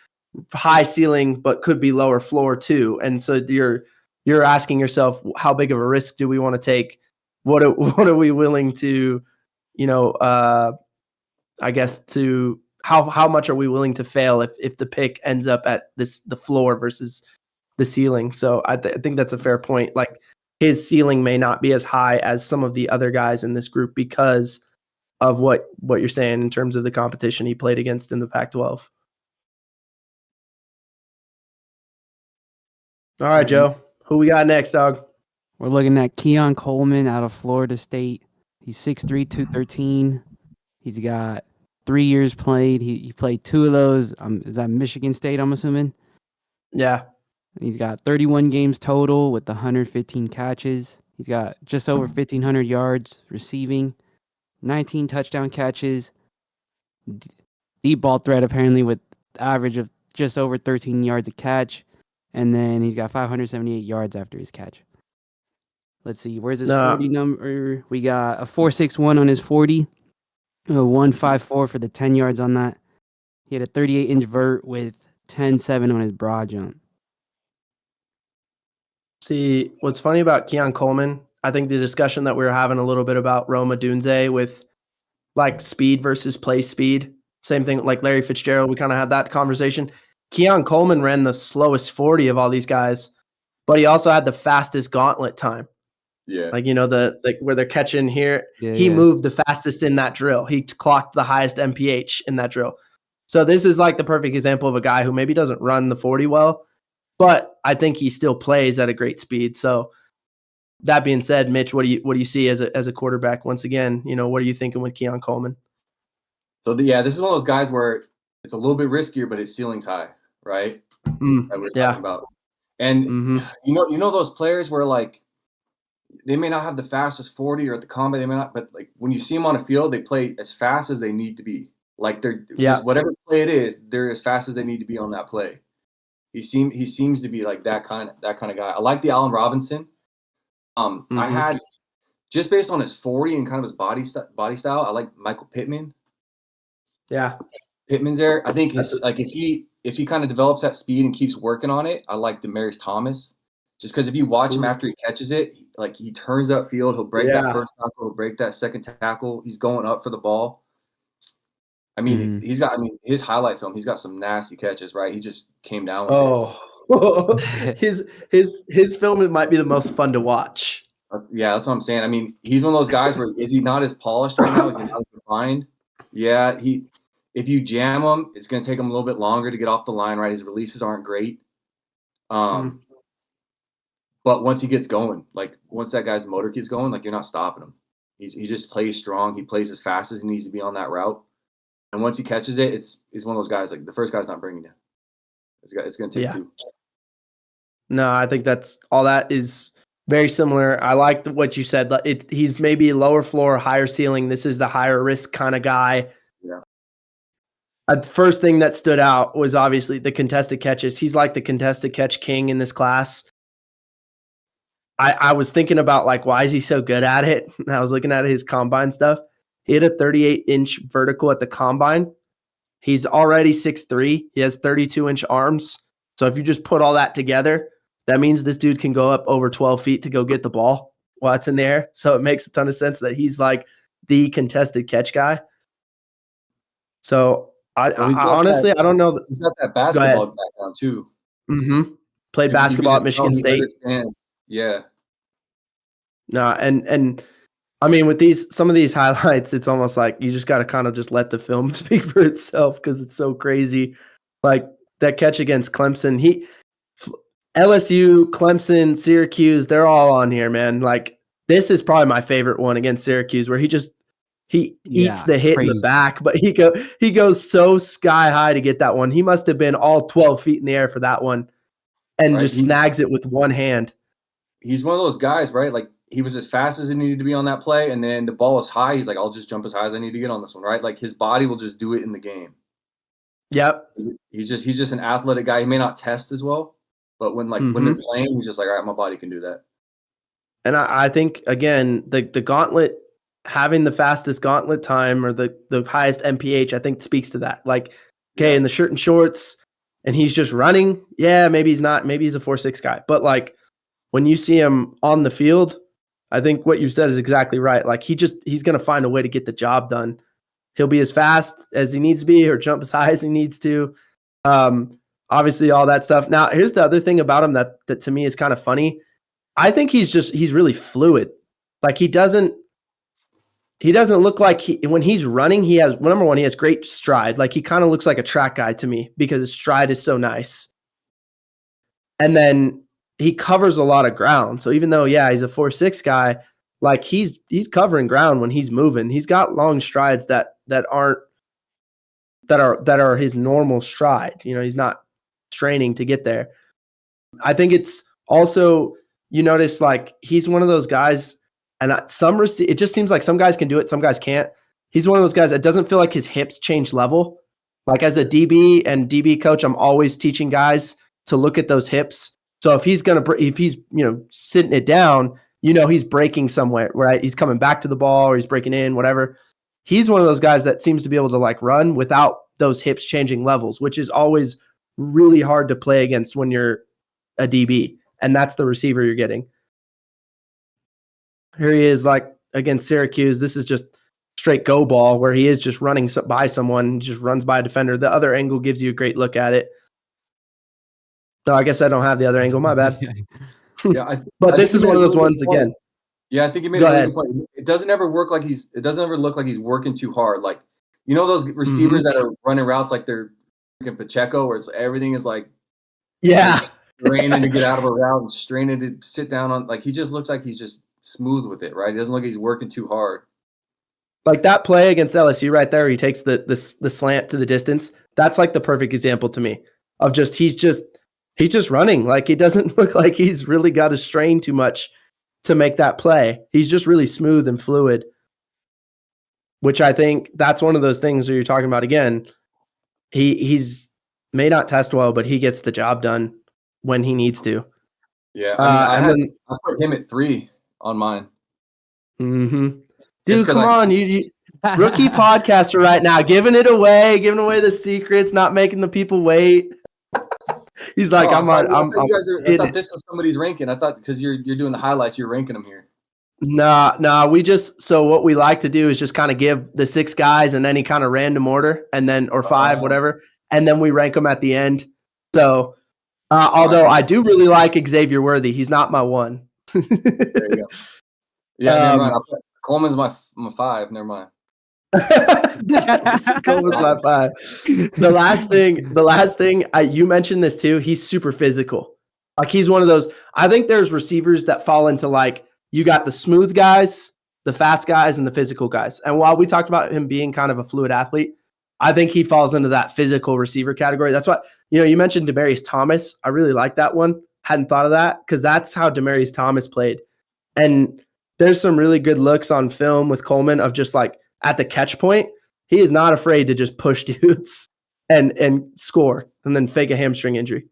high ceiling but could be lower floor too. And so you're asking yourself, how big of a risk do we want to take? What are we willing to, I guess to how much are we willing to fail if the pick ends up at the floor versus the ceiling? So I think that's a fair point. Like, his ceiling may not be as high as some of the other guys in this group because of what you're saying in terms of the competition he played against in the Pac-12. All right, Joe. Who we got next, dog? We're looking at Keon Coleman out of Florida State. He's 6'3", 213. He's got 3 years played. He played 2 of those. Is that Michigan State, I'm assuming? Yeah. He's got 31 games total with 115 catches. He's got just over 1,500 yards receiving, 19 touchdown catches, deep ball threat apparently with average of just over 13 yards a catch, and then he's got 578 yards after his catch. Let's see, where's his 40 number? We got a 4.61 on his 40, a 1.54 for the 10 yards on that. He had a 38-inch vert with 10.7 on his broad jump. See, what's funny about Keon Coleman, I think the discussion that we were having a little bit about Rome Odunze with like speed versus play speed, same thing like Larry Fitzgerald, we kind of had that conversation. Keon Coleman ran the slowest 40 of all these guys, but he also had the fastest gauntlet time. Yeah. Like, where they're catching here, he moved the fastest in that drill. He clocked the highest MPH in that drill. So this is like the perfect example of a guy who maybe doesn't run the 40 well, but I think he still plays at a great speed. So that being said, Mitch, what do you see as a quarterback? Once again, what are you thinking with Keon Coleman? So this is one of those guys where it's a little bit riskier, but his ceiling's high, right? That we're talking about. And you know those players where like they may not have the fastest 40 or at the combat, they may not, but like when you see them on a field, they play as fast as they need to be. Like they're just whatever play it is, they're as fast as they need to be on that play. He seems to be like that kind of guy. I like the Allen Robinson. I had just based on his 40 and kind of his body style. I like Michael Pittman. Yeah, Pittman's there. I think if he kind of develops that speed and keeps working on it, I like Demaryius Thomas. Just because if you watch him after he catches it, like he turns upfield, he'll break that first tackle, he'll break that second tackle. He's going up for the ball. I mean, his highlight film, he's got some nasty catches, right? He just came down with it. his film might be the most fun to watch. That's what I'm saying. I mean, he's one of those guys where is he not as polished right now? Is he not as refined? Yeah, if you jam him, it's going to take him a little bit longer to get off the line, right? His releases aren't great. But once he gets going, like once that guy's motor gets going, like you're not stopping him. He just plays strong. He plays as fast as he needs to be on that route. And once he catches it, he's one of those guys, like the first guy's not bringing you. It's going to take two. No, I think that's all that is very similar. I like what you said. He's maybe lower floor, higher ceiling. This is the higher risk kind of guy. Yeah. The first thing that stood out was obviously the contested catches. He's like the contested catch king in this class. I was thinking about like, why is he so good at it? And I was looking at his combine stuff. He had a 38-inch vertical at the combine. He's already 6'3". He has 32-inch arms. So if you just put all that together, that means this dude can go up over 12 feet to go get the ball while it's in the air. So it makes a ton of sense that he's like the contested catch guy. So I honestly, I don't know. He's got that basketball background too. Played basketball at Michigan State. Yeah. No, and I mean, with some of these highlights, it's almost like you just got to kind of just let the film speak for itself because it's so crazy. Like that catch against Clemson, LSU, Clemson, Syracuse, they're all on here, man. Like this is probably my favorite one against Syracuse, where he eats the hit in the back, but he goes so sky high to get that one. He must have been all 12 feet in the air for that one, and just snags it with one hand. He's one of those guys, right? Like he was as fast as he needed to be on that play, and then the ball is high. He's like, I'll just jump as high as I need to get on this one, right? Like his body will just do it in the game. Yep. He's just an athletic guy. He may not test as well, but when they're playing, he's just like, all right, my body can do that. And I think again, the gauntlet, having the fastest gauntlet time or the highest MPH, I think speaks to that. Like, okay, in the shirt and shorts, and he's just running. Yeah, maybe he's not. Maybe he's a 4.6 guy. But like when you see him on the field, I think what you said is exactly right. Like he's going to find a way to get the job done. He'll be as fast as he needs to be or jump as high as he needs to. Obviously all that stuff. Now, here's the other thing about him that to me is kind of funny. I think he's really fluid. Like he doesn't look like when he's running, he has great stride. Like he kind of looks like a track guy to me because his stride is so nice. And then he covers a lot of ground. So even though, he's a 4.6 guy, like he's covering ground when he's moving. He's got long strides that are his normal stride. You know, he's not straining to get there. I think it's also, you notice like he's one of those guys, and it just seems like some guys can do it, some guys can't. He's one of those guys that doesn't feel like his hips change level. Like as a DB and DB coach, I'm always teaching guys to look at those hips. So if he's sitting it down, he's breaking somewhere, right? He's coming back to the ball or he's breaking in, whatever. He's one of those guys that seems to be able to like run without those hips changing levels, which is always really hard to play against when you're a DB. And that's the receiver you're getting. Here he is, like against Syracuse. This is just straight go ball where he is just running by someone, just runs by a defender. The other angle gives you a great look at it. So I guess I don't have the other angle. My bad. But this is one of those ones again. Yeah, I think you made a really good point. It doesn't ever look like he's working too hard. Like, those receivers that are running routes like they're freaking Pacheco, where everything is like straining to get out of a route and straining to sit down on. Like he just looks like he's just smooth with it, right? He doesn't look like he's working too hard. Like that play against LSU right there, he takes the slant to the distance. That's like the perfect example to me of he's just running. Like he doesn't look like he's really got to strain too much to make that play. He's just really smooth and fluid, which I think that's one of those things where you're talking about again. He's may not test well, but he gets the job done when he needs to. Yeah, I put him at 3 on mine. Dude, come on, you rookie podcaster right now, giving away the secrets, not making the people wait. He's like, I thought this was somebody's ranking. I thought because you're doing the highlights, you're ranking them here. Nah. So what we like to do is just kind of give the 6 guys in any kind of random order, and then or 5, whatever, and then we rank them at the end. So, although I do really like Xavier Worthy, he's not my 1. There you go. Yeah, never mind. Coleman's my 5. Never mind. Coleman's my 5. The last thing, you mentioned this too. He's super physical. Like he's one of those. I think there's receivers that fall into like you got the smooth guys, the fast guys, and the physical guys. And while we talked about him being kind of a fluid athlete, I think he falls into that physical receiver category. That's why you mentioned Demaryius Thomas. I really like that one. Hadn't thought of that because that's how Demaryius Thomas played. And there's some really good looks on film with Coleman of just like at the catch point, he is not afraid to just push dudes and score and then fake a hamstring injury.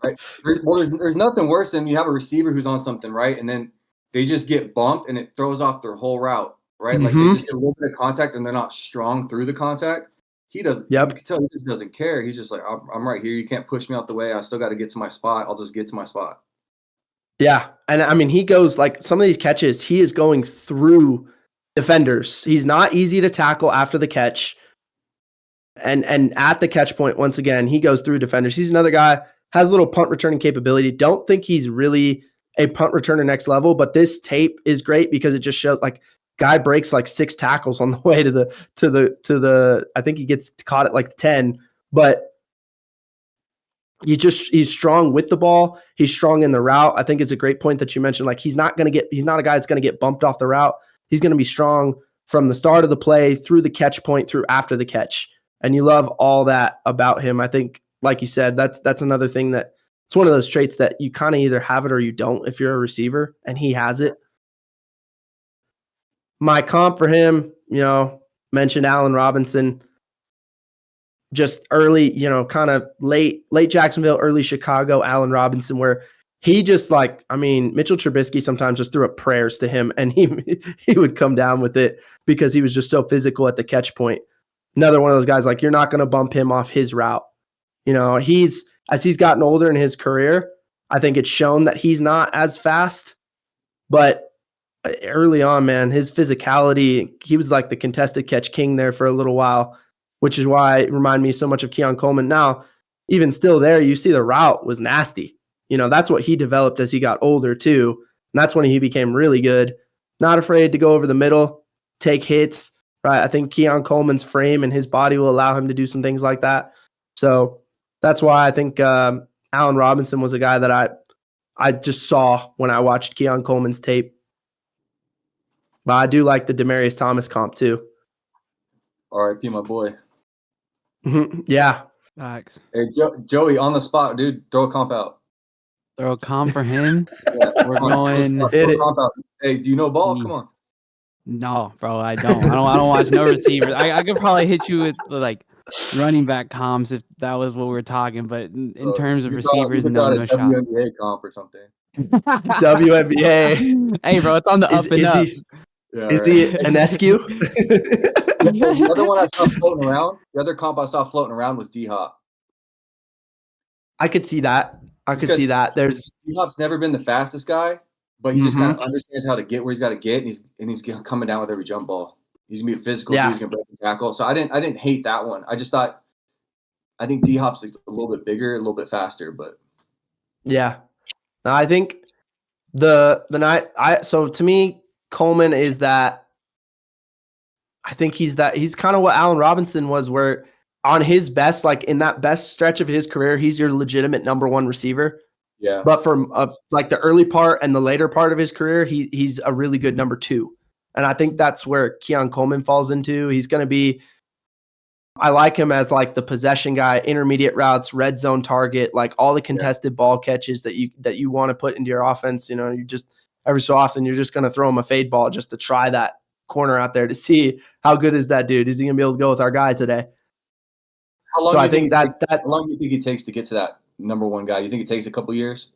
Right. Well, there's nothing worse than you have a receiver who's on something, right? And then they just get bumped and it throws off their whole route, right? Like they just get a little bit of contact and they're not strong through the contact. He doesn't. Yep. You can tell he just doesn't care. He's just like, I'm right here. You can't push me out the way. I still got to get to my spot. I'll just get to my spot. Yeah. And I mean, he goes like some of these catches, he is going through defenders. He's not easy to tackle after the catch. And at the catch point, once again, he goes through defenders. He's another guy, has a little punt returning capability. Don't think he's really a punt returner next level, but this tape is great because it just shows like guy breaks like 6 tackles on the way to the I think he gets caught at like 10, but he's strong with the ball. He's strong in the route. I think it's a great point that you mentioned. Like he's not a guy that's going to get bumped off the route. He's going to be strong from the start of the play through the catch point through after the catch. And you love all that about him. I think, like you said, that's another thing that it's one of those traits that you kind of either have it or you don't if you're a receiver, and he has it. My comp for him, mentioned Allen Robinson. Just early, kind of late Jacksonville, early Chicago, Allen Robinson, where he just Mitchell Trubisky sometimes just threw up prayers to him and he would come down with it because he was just so physical at the catch point. Another one of those guys, like you're not going to bump him off his route. As he's gotten older in his career, I think it's shown that he's not as fast, but early on, man, his physicality, he was like the contested catch king there for a little while, which is why it reminded me so much of Keon Coleman. Now, even still there, you see the route was nasty. That's what he developed as he got older too. And that's when he became really good. Not afraid to go over the middle, take hits, right? I think Keon Coleman's frame and his body will allow him to do some things like that. So that's why I think Allen Robinson was a guy that I just saw when I watched Keon Coleman's tape. But I do like the Demaryius Thomas comp too. R.I.P. my boy. Yeah. Facts. Hey, Joey, on the spot, dude, throw a comp out. Throw a comp for him. Yeah, We're going. Throw a comp out. Hey, do you know ball? Come on. No, bro, I don't. I don't watch no receivers. I could probably hit you with like running back comps if that was what we were talking. But in terms of receivers, no shot. WNBA comp or something. WNBA. Hey, bro, it's on the up and up. Is he an SQ? The other one I saw floating around, the other comp I saw floating around was D-Hop. I could see that. There's D-Hop's never been the fastest guy, but he just kind of understands how to get where he's got to get, and he's coming down with every jump ball. He's gonna be a physical dude, he's gonna break the tackle. So I didn't hate that one. I just thought I think D-Hop's a little bit bigger, a little bit faster, but yeah. I think so to me, Coleman is that. I think he's kind of what Allen Robinson was, where on his best, like in that best stretch of his career, he's your legitimate number one receiver. Yeah. But from like the early part and the later part of his career, he's a really good number 2. And I think that's where Keon Coleman falls into. He's going to be, I like him as like the possession guy, intermediate routes, red zone target, like all the contested ball catches that you want to put into your offense. You just every so often you're just going to throw him a fade ball just to try that corner out there to see how good is that dude. Is he going to be able to go with our guy today? How long do you think it takes to get to that number one guy? You think it takes a couple years?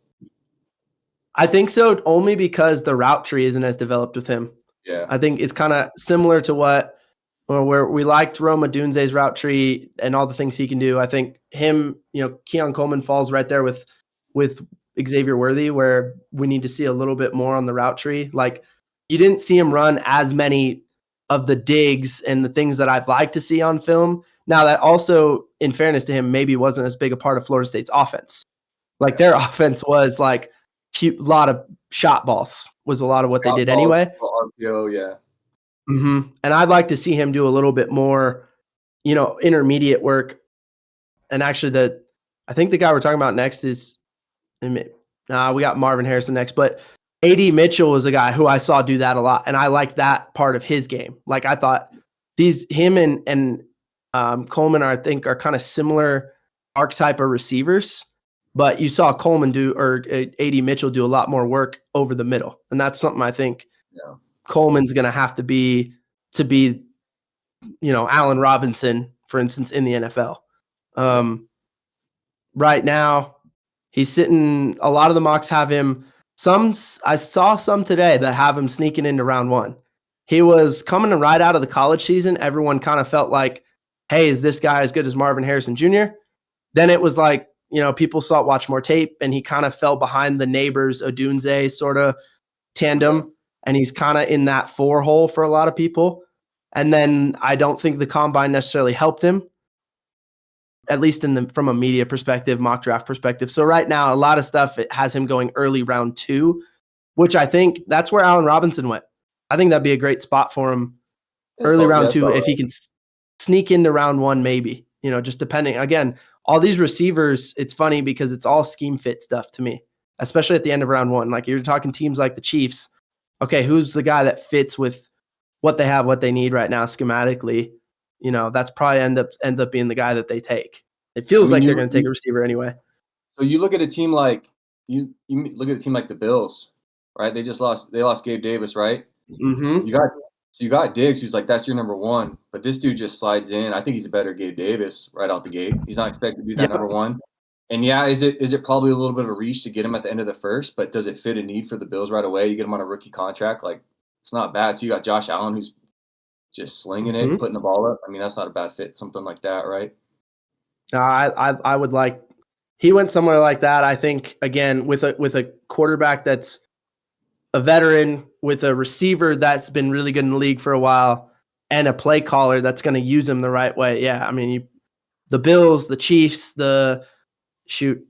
I think so, only because the route tree isn't as developed with him. Yeah. I think it's kind of similar to where we liked Rome Odunze's route tree and all the things he can do. I think him, Keon Coleman falls right there with Xavier Worthy, where we need to see a little bit more on the route tree. Like you didn't see him run as many of the digs and the things that I'd like to see on film. Now that also, in fairness to him, maybe wasn't as big a part of Florida State's offense. Like their offense was like a lot of shot balls was a lot of what they did anyway. RPO, yeah. And I'd like to see him do a little bit more, intermediate work. And actually, I think the guy we're talking about next is, we got Marvin Harrison next, but Adonai Mitchell was a guy who I saw do that a lot, and I like that part of his game. Like I thought him and Coleman are kind of similar archetype of receivers, but you saw Coleman Adonai Mitchell do a lot more work over the middle, and that's something I think Coleman's going to have to be, Allen Robinson, for instance, in the NFL. Right now, he's sitting. A lot of the mocks have him. I saw some today that have him sneaking into round 1. He was coming right out of the college season. Everyone kind of felt like, hey, is this guy as good as Marvin Harrison Jr.? Then it was like, people watch more tape, and he kind of fell behind the Nabers, Odunze sort of tandem, and he's kind of in that 4 hole for a lot of people. And then I don't think the combine necessarily helped him, at least from a media perspective, mock draft perspective. So right now, a lot of stuff, it has him going early round 2, which I think that's where Allen Robinson went. I think that'd be a great spot for him early round 2 if he can sneak into round 1, maybe, just depending. Again, all these receivers, it's funny because it's all scheme fit stuff to me, especially at the end of round 1. Like you're talking teams like the Chiefs. Okay, who's the guy that fits with what they have, what they need right now schematically? That's probably ends up being the guy that they take. It feels like they're going to take a receiver anyway. So you look at a team like you look at a team like the Bills, right? They lost Gabe Davis, right? Mm-hmm. You got Diggs, who's like, that's your number 1, but this dude just slides in. I think he's a better Gabe Davis right out the gate. He's not expected to be that number 1. And is it probably a little bit of a reach to get him at the end of the first? But does it fit a need for the Bills right away? You get him on a rookie contract, like it's not bad. So you got Josh Allen, who's just slinging it, putting the ball up. I mean, that's not a bad fit, something like that, right? I would like. He went somewhere like that. I think again with a quarterback that's a veteran, with a receiver that's been really good in the league for a while, and a play caller that's going to use him the right way. Yeah, I mean, the Bills, the Chiefs, the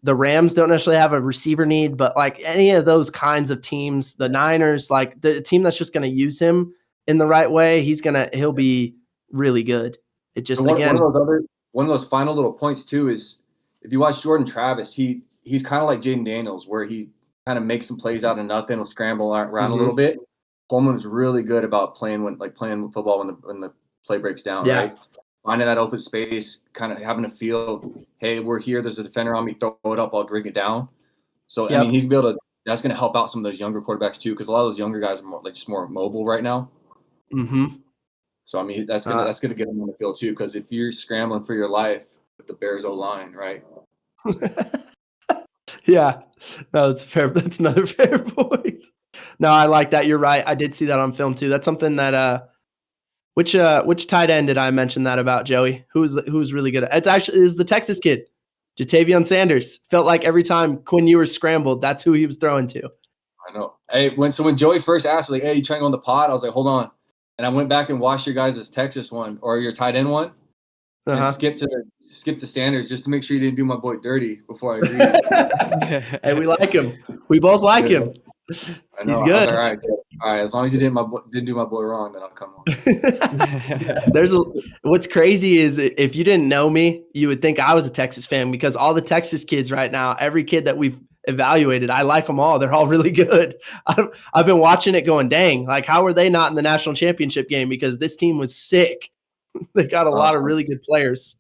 Rams don't necessarily have a receiver need, but like any of those kinds of teams, the Niners, like the team that's just going to use him in the right way, he'll be really good. It just one of those final little points too is if you watch Jordan Travis, he's kind of like Jaden Daniels, where he kind of makes some plays out of nothing, will scramble around a little bit. Coleman is really good about playing football when the play breaks down, right? Finding that open space, kind of having a feel, hey, we're here, there's a defender on me, throw it up, I'll bring it down. So I mean, that's going to help out some of those younger quarterbacks too, because a lot of those younger guys are just more mobile right now. So I mean, that's gonna get them on the field too, because if you're scrambling for your life with the Bears O-line, right? Yeah, no, it's fair. That's another fair point. No, I like that. You're right. I did see that on film too. That's something that which tight end did I mention that about, Joey? Who's really good at? It's actually is the Texas kid, Jatavion Sanders. Felt like every time Quinn Ewers scrambled, that's who he was throwing to. I know. Hey, when Joey first asked, like, hey, you trying to go on the pod? I was like, hold on. And I went back and watched your guys' Texas one or your tight end one, and skip to Sanders just to make sure you didn't do my boy dirty before I agreed. Hey, we like him. We both like him. I know. He's good. All right. As long as you didn't do my boy wrong, then I'll come on. What's crazy is if you didn't know me, you would think I was a Texas fan, because all the Texas kids right now, every kid that we've evaluated, I like them all. They're all really good. I've been watching it going, dang, like how are they not in the national championship game? Because this team was sick. They got a lot of really good players.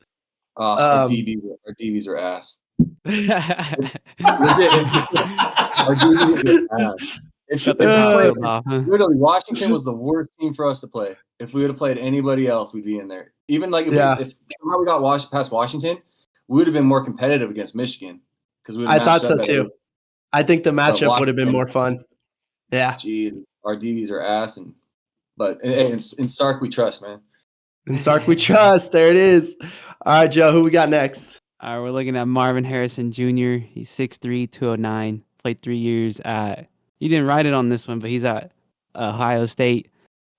Our DBs are ass. Literally, Washington was the worst team for us to play. If we would have played anybody else, we'd be in there. Even like if somehow we got past Washington, we would have been more competitive against Michigan, because I thought so too. I think the matchup would have been more fun. Yeah. Geez, our DBs are ass, but in Sark we trust, man. In Sark we trust. There it is. All right, Joe, who we got next? All right, we're looking at Marvin Harrison Jr. He's 6'3", 209. Played 3 years at. You didn't write it on this one, but he's at Ohio State.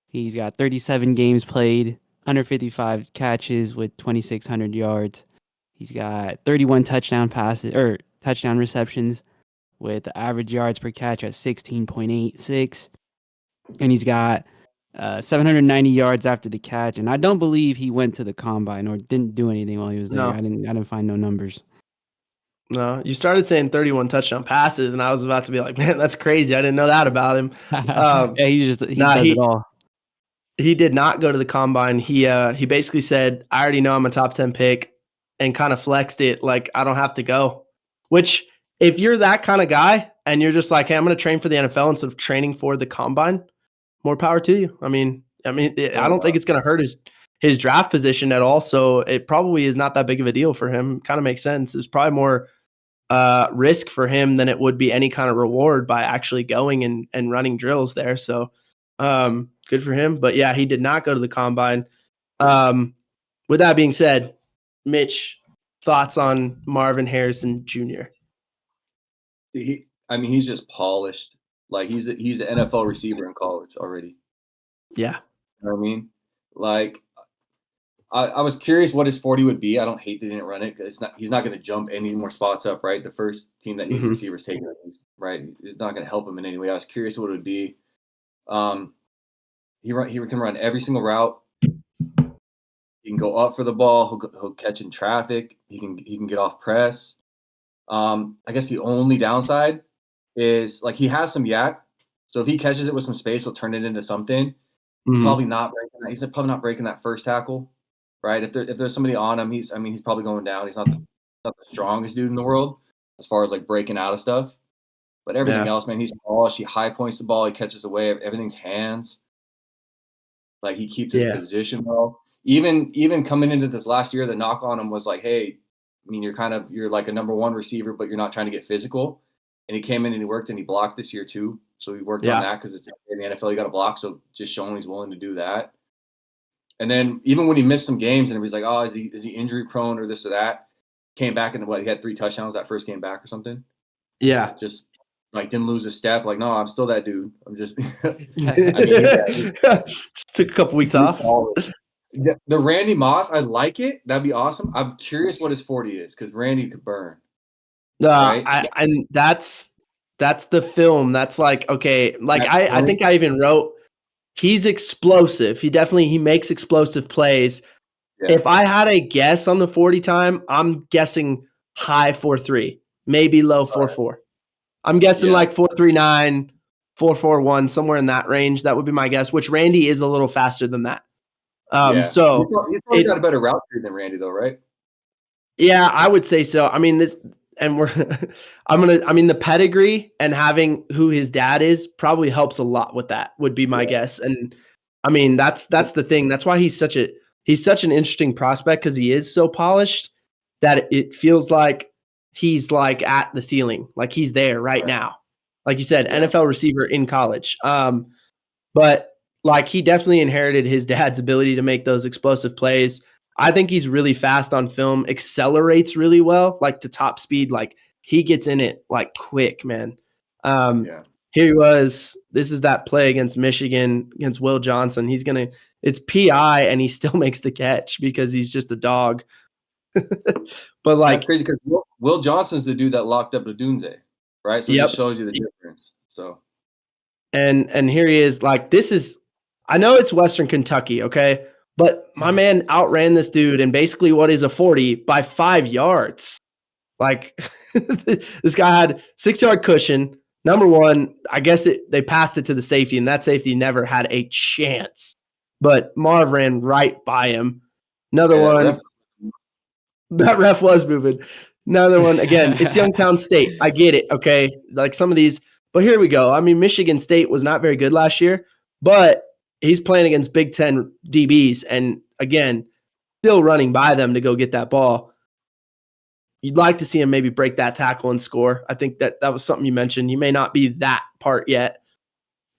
He's got 37 games played, 155 catches with 2,600 yards. He's got 31 touchdown receptions with average yards per catch at 16.86. And he's got 790 yards after the catch, and I don't believe he went to the combine or didn't do anything while he was there. No. I didn't find no numbers. No, you started saying 31 touchdown passes, and I was about to be like, man, that's crazy. I didn't know that about him. Yeah, he nah, does it all. He did not go to the combine. He basically said, I already know I'm a top 10 pick, and kind of flexed it like I don't have to go. Which, if you're that kind of guy and you're just like, hey, I'm going to train for the NFL instead of training for the combine, more power to you. I don't think it's going to hurt his draft position at all. So it probably is not that big of a deal for him. Kind of makes sense. It's probably more risk for him than it would be any kind of reward by actually going and running drills there. So good for him. But yeah, he did not go to the combine. With that being said, Mitch, thoughts on Marvin Harrison Jr.? He's just polished. Like he's the NFL receiver in college already. Yeah. You know what I mean? Like I was curious what his 40 would be. I don't hate they didn't run it. He's not going to jump any more spots up, right? The first team that needs receivers taking it, right? It's not going to help him in any way. I was curious what it would be. He can run every single route. He can go up for the ball. He'll catch in traffic. He can get off press. I guess the only downside is like he has some yak. So if he catches it with some space, he'll turn it into something. He's probably not breaking that. He's probably not breaking that first tackle, right? If there's somebody on him, he's probably going down. He's not the strongest dude in the world as far as like breaking out of stuff. But everything else, man, he's polished. He high points the ball. He catches away. Everything's hands. Like he keeps his position well. Even coming into this last year, the knock on him was like, hey, you're like a number one receiver, but you're not trying to get physical. And he came in and he worked and he blocked this year too. So he worked on that because it's in the NFL, you got to block. So just showing he's willing to do that. And then even when he missed some games and everybody's like, oh, is he injury prone or this or that? Came back and he had 3 touchdowns that first game back or something. Yeah. Just like didn't lose a step. Like, no, I'm still that dude. I'm just just took a couple weeks off. The Randy Moss, I like it. That'd be awesome. I'm curious what his 40 is because Randy could burn. Right? And that's the film. That's like, okay, like I think I even wrote, he's explosive. He makes explosive plays. Yeah. If I had a guess on the 40 time, I'm guessing high 4.3, maybe low 4.4. I'm guessing like 4.39, 4.41, somewhere in that range. That would be my guess, which Randy is a little faster than that. So he's probably got a better route tree than Randy, though, right? Yeah, I would say so. I mean, the pedigree and having who his dad is probably helps a lot with that, would be my guess. And I mean, that's the thing. That's why he's such an interesting prospect, because he is so polished that it feels like he's like at the ceiling, like he's there right now. Like you said, NFL receiver in college. But like he definitely inherited his dad's ability to make those explosive plays. I think he's really fast on film, accelerates really well, like to top speed. Like he gets in it like quick, man. Here he was. This is that play against Michigan, against Will Johnson. It's PI and he still makes the catch because he's just a dog. But like, that's crazy because Will Johnson's the dude that locked up Odunze, right? So it just shows you the difference. So, and here he is. Like, this is, I know it's Western Kentucky, okay, but my man outran this dude in basically what is a 40 by 5 yards. Like, this guy had 6-yard cushion. Number one, I guess they passed it to the safety, and that safety never had a chance. But Marv ran right by him. Another one. That ref was moving. Another one. Again, it's Youngstown State. I get it, okay? Like some of these. But here we go. I mean, Michigan State was not very good last year, but he's playing against Big Ten DBs. And again, still running by them to go get that ball. You'd like to see him maybe break that tackle and score. I think that was something you mentioned. He may not be that part yet.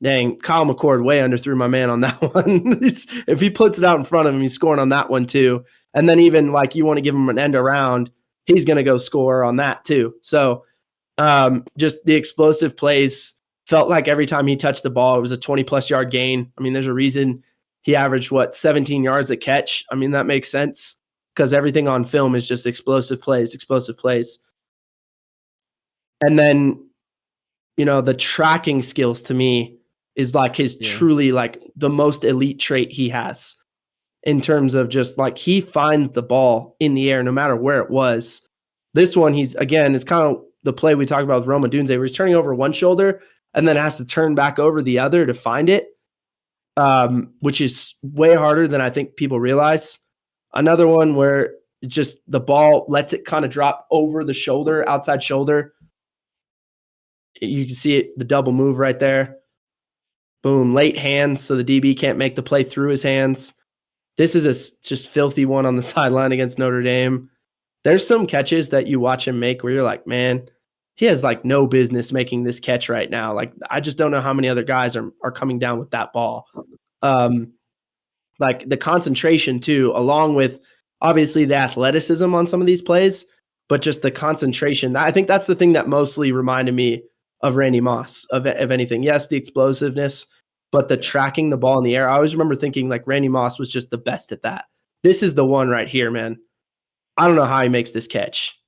Dang, Kyle McCord way underthrew my man on that one. If he puts it out in front of him, he's scoring on that one too. And then even like you want to give him an end around, he's going to go score on that too. So just the explosive plays, felt like every time he touched the ball, it was a 20-plus yard gain. I mean, there's a reason he averaged, 17 yards a catch. I mean, that makes sense because everything on film is just explosive plays. And then, the tracking skills to me, is like his truly like the most elite trait he has in terms of just like he finds the ball in the air no matter where it was. This one, it's kind of the play we talked about with Odunze, where he's turning over one shoulder and then has to turn back over the other to find it, which is way harder than I think people realize. Another one where just the ball lets it kind of drop over the shoulder, outside shoulder. You can see it, the double move right there. Boom, late hands, so the DB can't make the play through his hands. This is a just filthy one on the sideline against Notre Dame. There's some catches that you watch him make where you're like, man, he has like no business making this catch right now. Like, I just don't know how many other guys are coming down with that ball. Like the concentration too, along with obviously the athleticism on some of these plays, but just the concentration. I think that's the thing that mostly reminded me of Randy Moss, of anything. Yes, the explosiveness, but the tracking the ball in the air. I always remember thinking like Randy Moss was just the best at that. This is the one right here, man. I don't know how he makes this catch.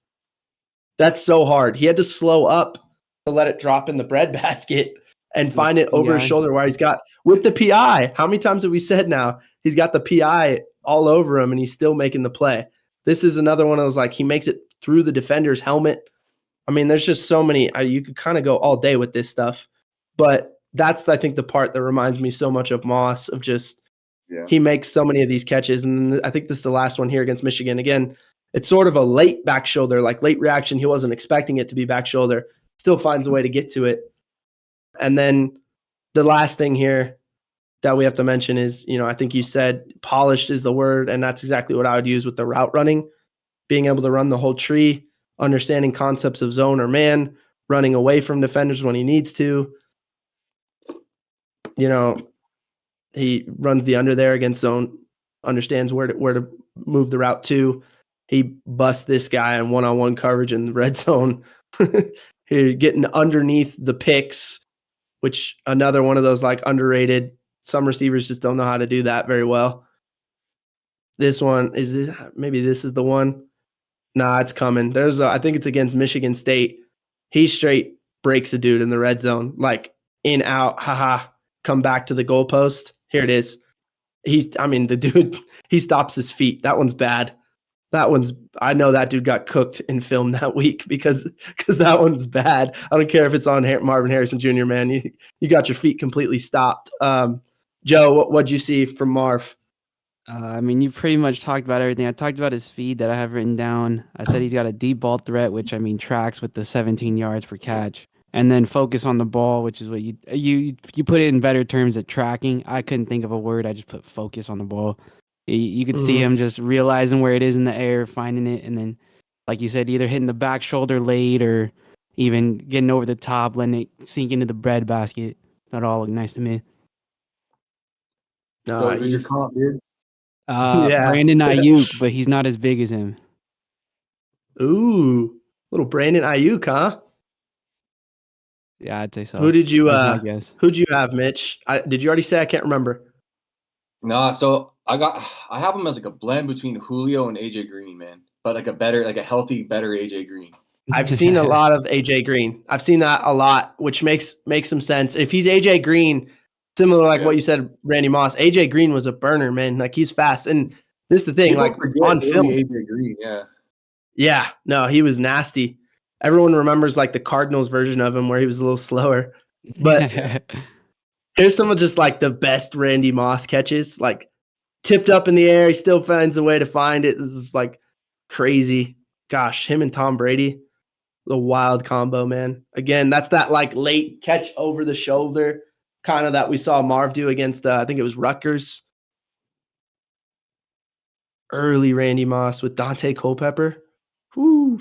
That's so hard. He had to slow up to let it drop in the breadbasket and find it over his shoulder where he's got with the PI. How many times have we said now he's got the PI all over him and he's still making the play? This is another one of those, like, he makes it through the defender's helmet. I mean, there's just so many. You could kind of go all day with this stuff. But that's, I think, the part that reminds me so much of Moss, of just he makes so many of these catches. And I think this is the last one here against Michigan. Again, it's sort of a late back shoulder, like late reaction. He wasn't expecting it to be back shoulder. Still finds a way to get to it. And then the last thing here that we have to mention is, I think you said polished is the word, and that's exactly what I would use with the route running. Being able to run the whole tree, understanding concepts of zone or man, running away from defenders when he needs to. He runs the under there against zone, understands where to move the route to. He busts this guy in one-on-one coverage in the red zone. Here, getting underneath the picks, which another one of those like underrated. Some receivers just don't know how to do that very well. This one maybe this is the one. Nah, it's coming. I think it's against Michigan State. He straight breaks a dude in the red zone, like in, out, haha, come back to the goalpost. Here it is. The dude, he stops his feet. That one's bad. I know that dude got cooked in film that week because that one's bad. I don't care if it's on Marvin Harrison Jr., man. You got your feet completely stopped. Joe, what'd you see from Marv? You pretty much talked about everything. I talked about his speed that I have written down. I said he's got a deep ball threat, which tracks with the 17 yards per catch, and then focus on the ball, which is what you put it in better terms at tracking. I couldn't think of a word. I just put focus on the ball. You could see him just realizing where it is in the air, finding it, and then, like you said, either hitting the back shoulder late or even getting over the top, letting it sink into the breadbasket. That all looked nice to me. Who's your comp, dude? Brandon Ayuk, but he's not as big as him. Ooh, little Brandon Ayuk, huh? Yeah, I'd say so. Who'd you have, Mitch? Did you already say? I can't remember. Nah, so I have him as like a blend between Julio and AJ Green, man. But like a healthy, better AJ Green. I've seen a lot of AJ Green. I've seen that a lot, which makes some sense. If he's AJ Green, similar like what you said, Randy Moss, AJ Green was a burner, man. Like, he's fast. And this is the thing, like on film. AJ Green, yeah. Yeah, no, he was nasty. Everyone remembers like the Cardinals version of him where he was a little slower. But here's some of just like the best Randy Moss catches, like tipped up in the air. He still finds a way to find it. This is like crazy. Gosh, him and Tom Brady, the wild combo, man. Again, that's that like late catch over the shoulder kind of that we saw Marv do against, I think it was Rutgers. Early Randy Moss with Dante Culpepper. Whew.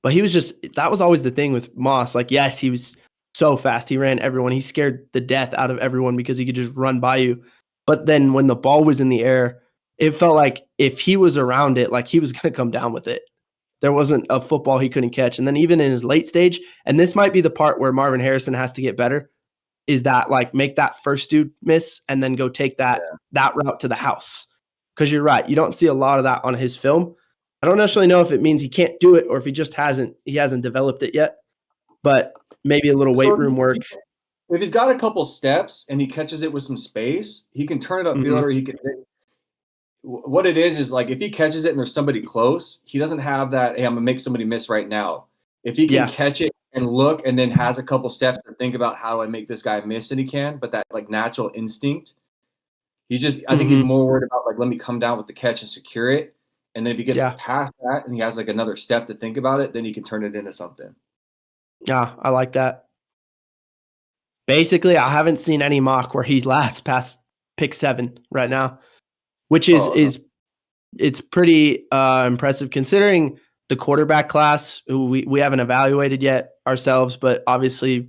But that was always the thing with Moss. Like, yes, he was so fast. He ran everyone. He scared the death out of everyone because he could just run by you. But then when the ball was in the air, it felt like if he was around it, like he was going to come down with it. There wasn't a football he couldn't catch. And then even in his late stage, and this might be the part where Marvin Harrison has to get better, is that like make that first dude miss and then go take that route to the house. Because you're right. You don't see a lot of that on his film. I don't necessarily know if it means he can't do it or if he hasn't developed it yet, but maybe a little weight room work. if he's got a couple steps and he catches it with some space, he can turn it upfield, or he can. What it is like if he catches it and there's somebody close, he doesn't have that. Hey, I'm gonna make somebody miss right now. If he can catch it and look, and then has a couple steps to think about how do I make this guy miss, and he can. But that like natural instinct, he's just. I think he's more worried about like let me come down with the catch and secure it, and then if he gets past that and he has like another step to think about it, then he can turn it into something. Yeah, I like that. Basically, I haven't seen any mock where he's last past pick 7 right now, which is it's pretty impressive considering the quarterback class who we haven't evaluated yet ourselves, but obviously,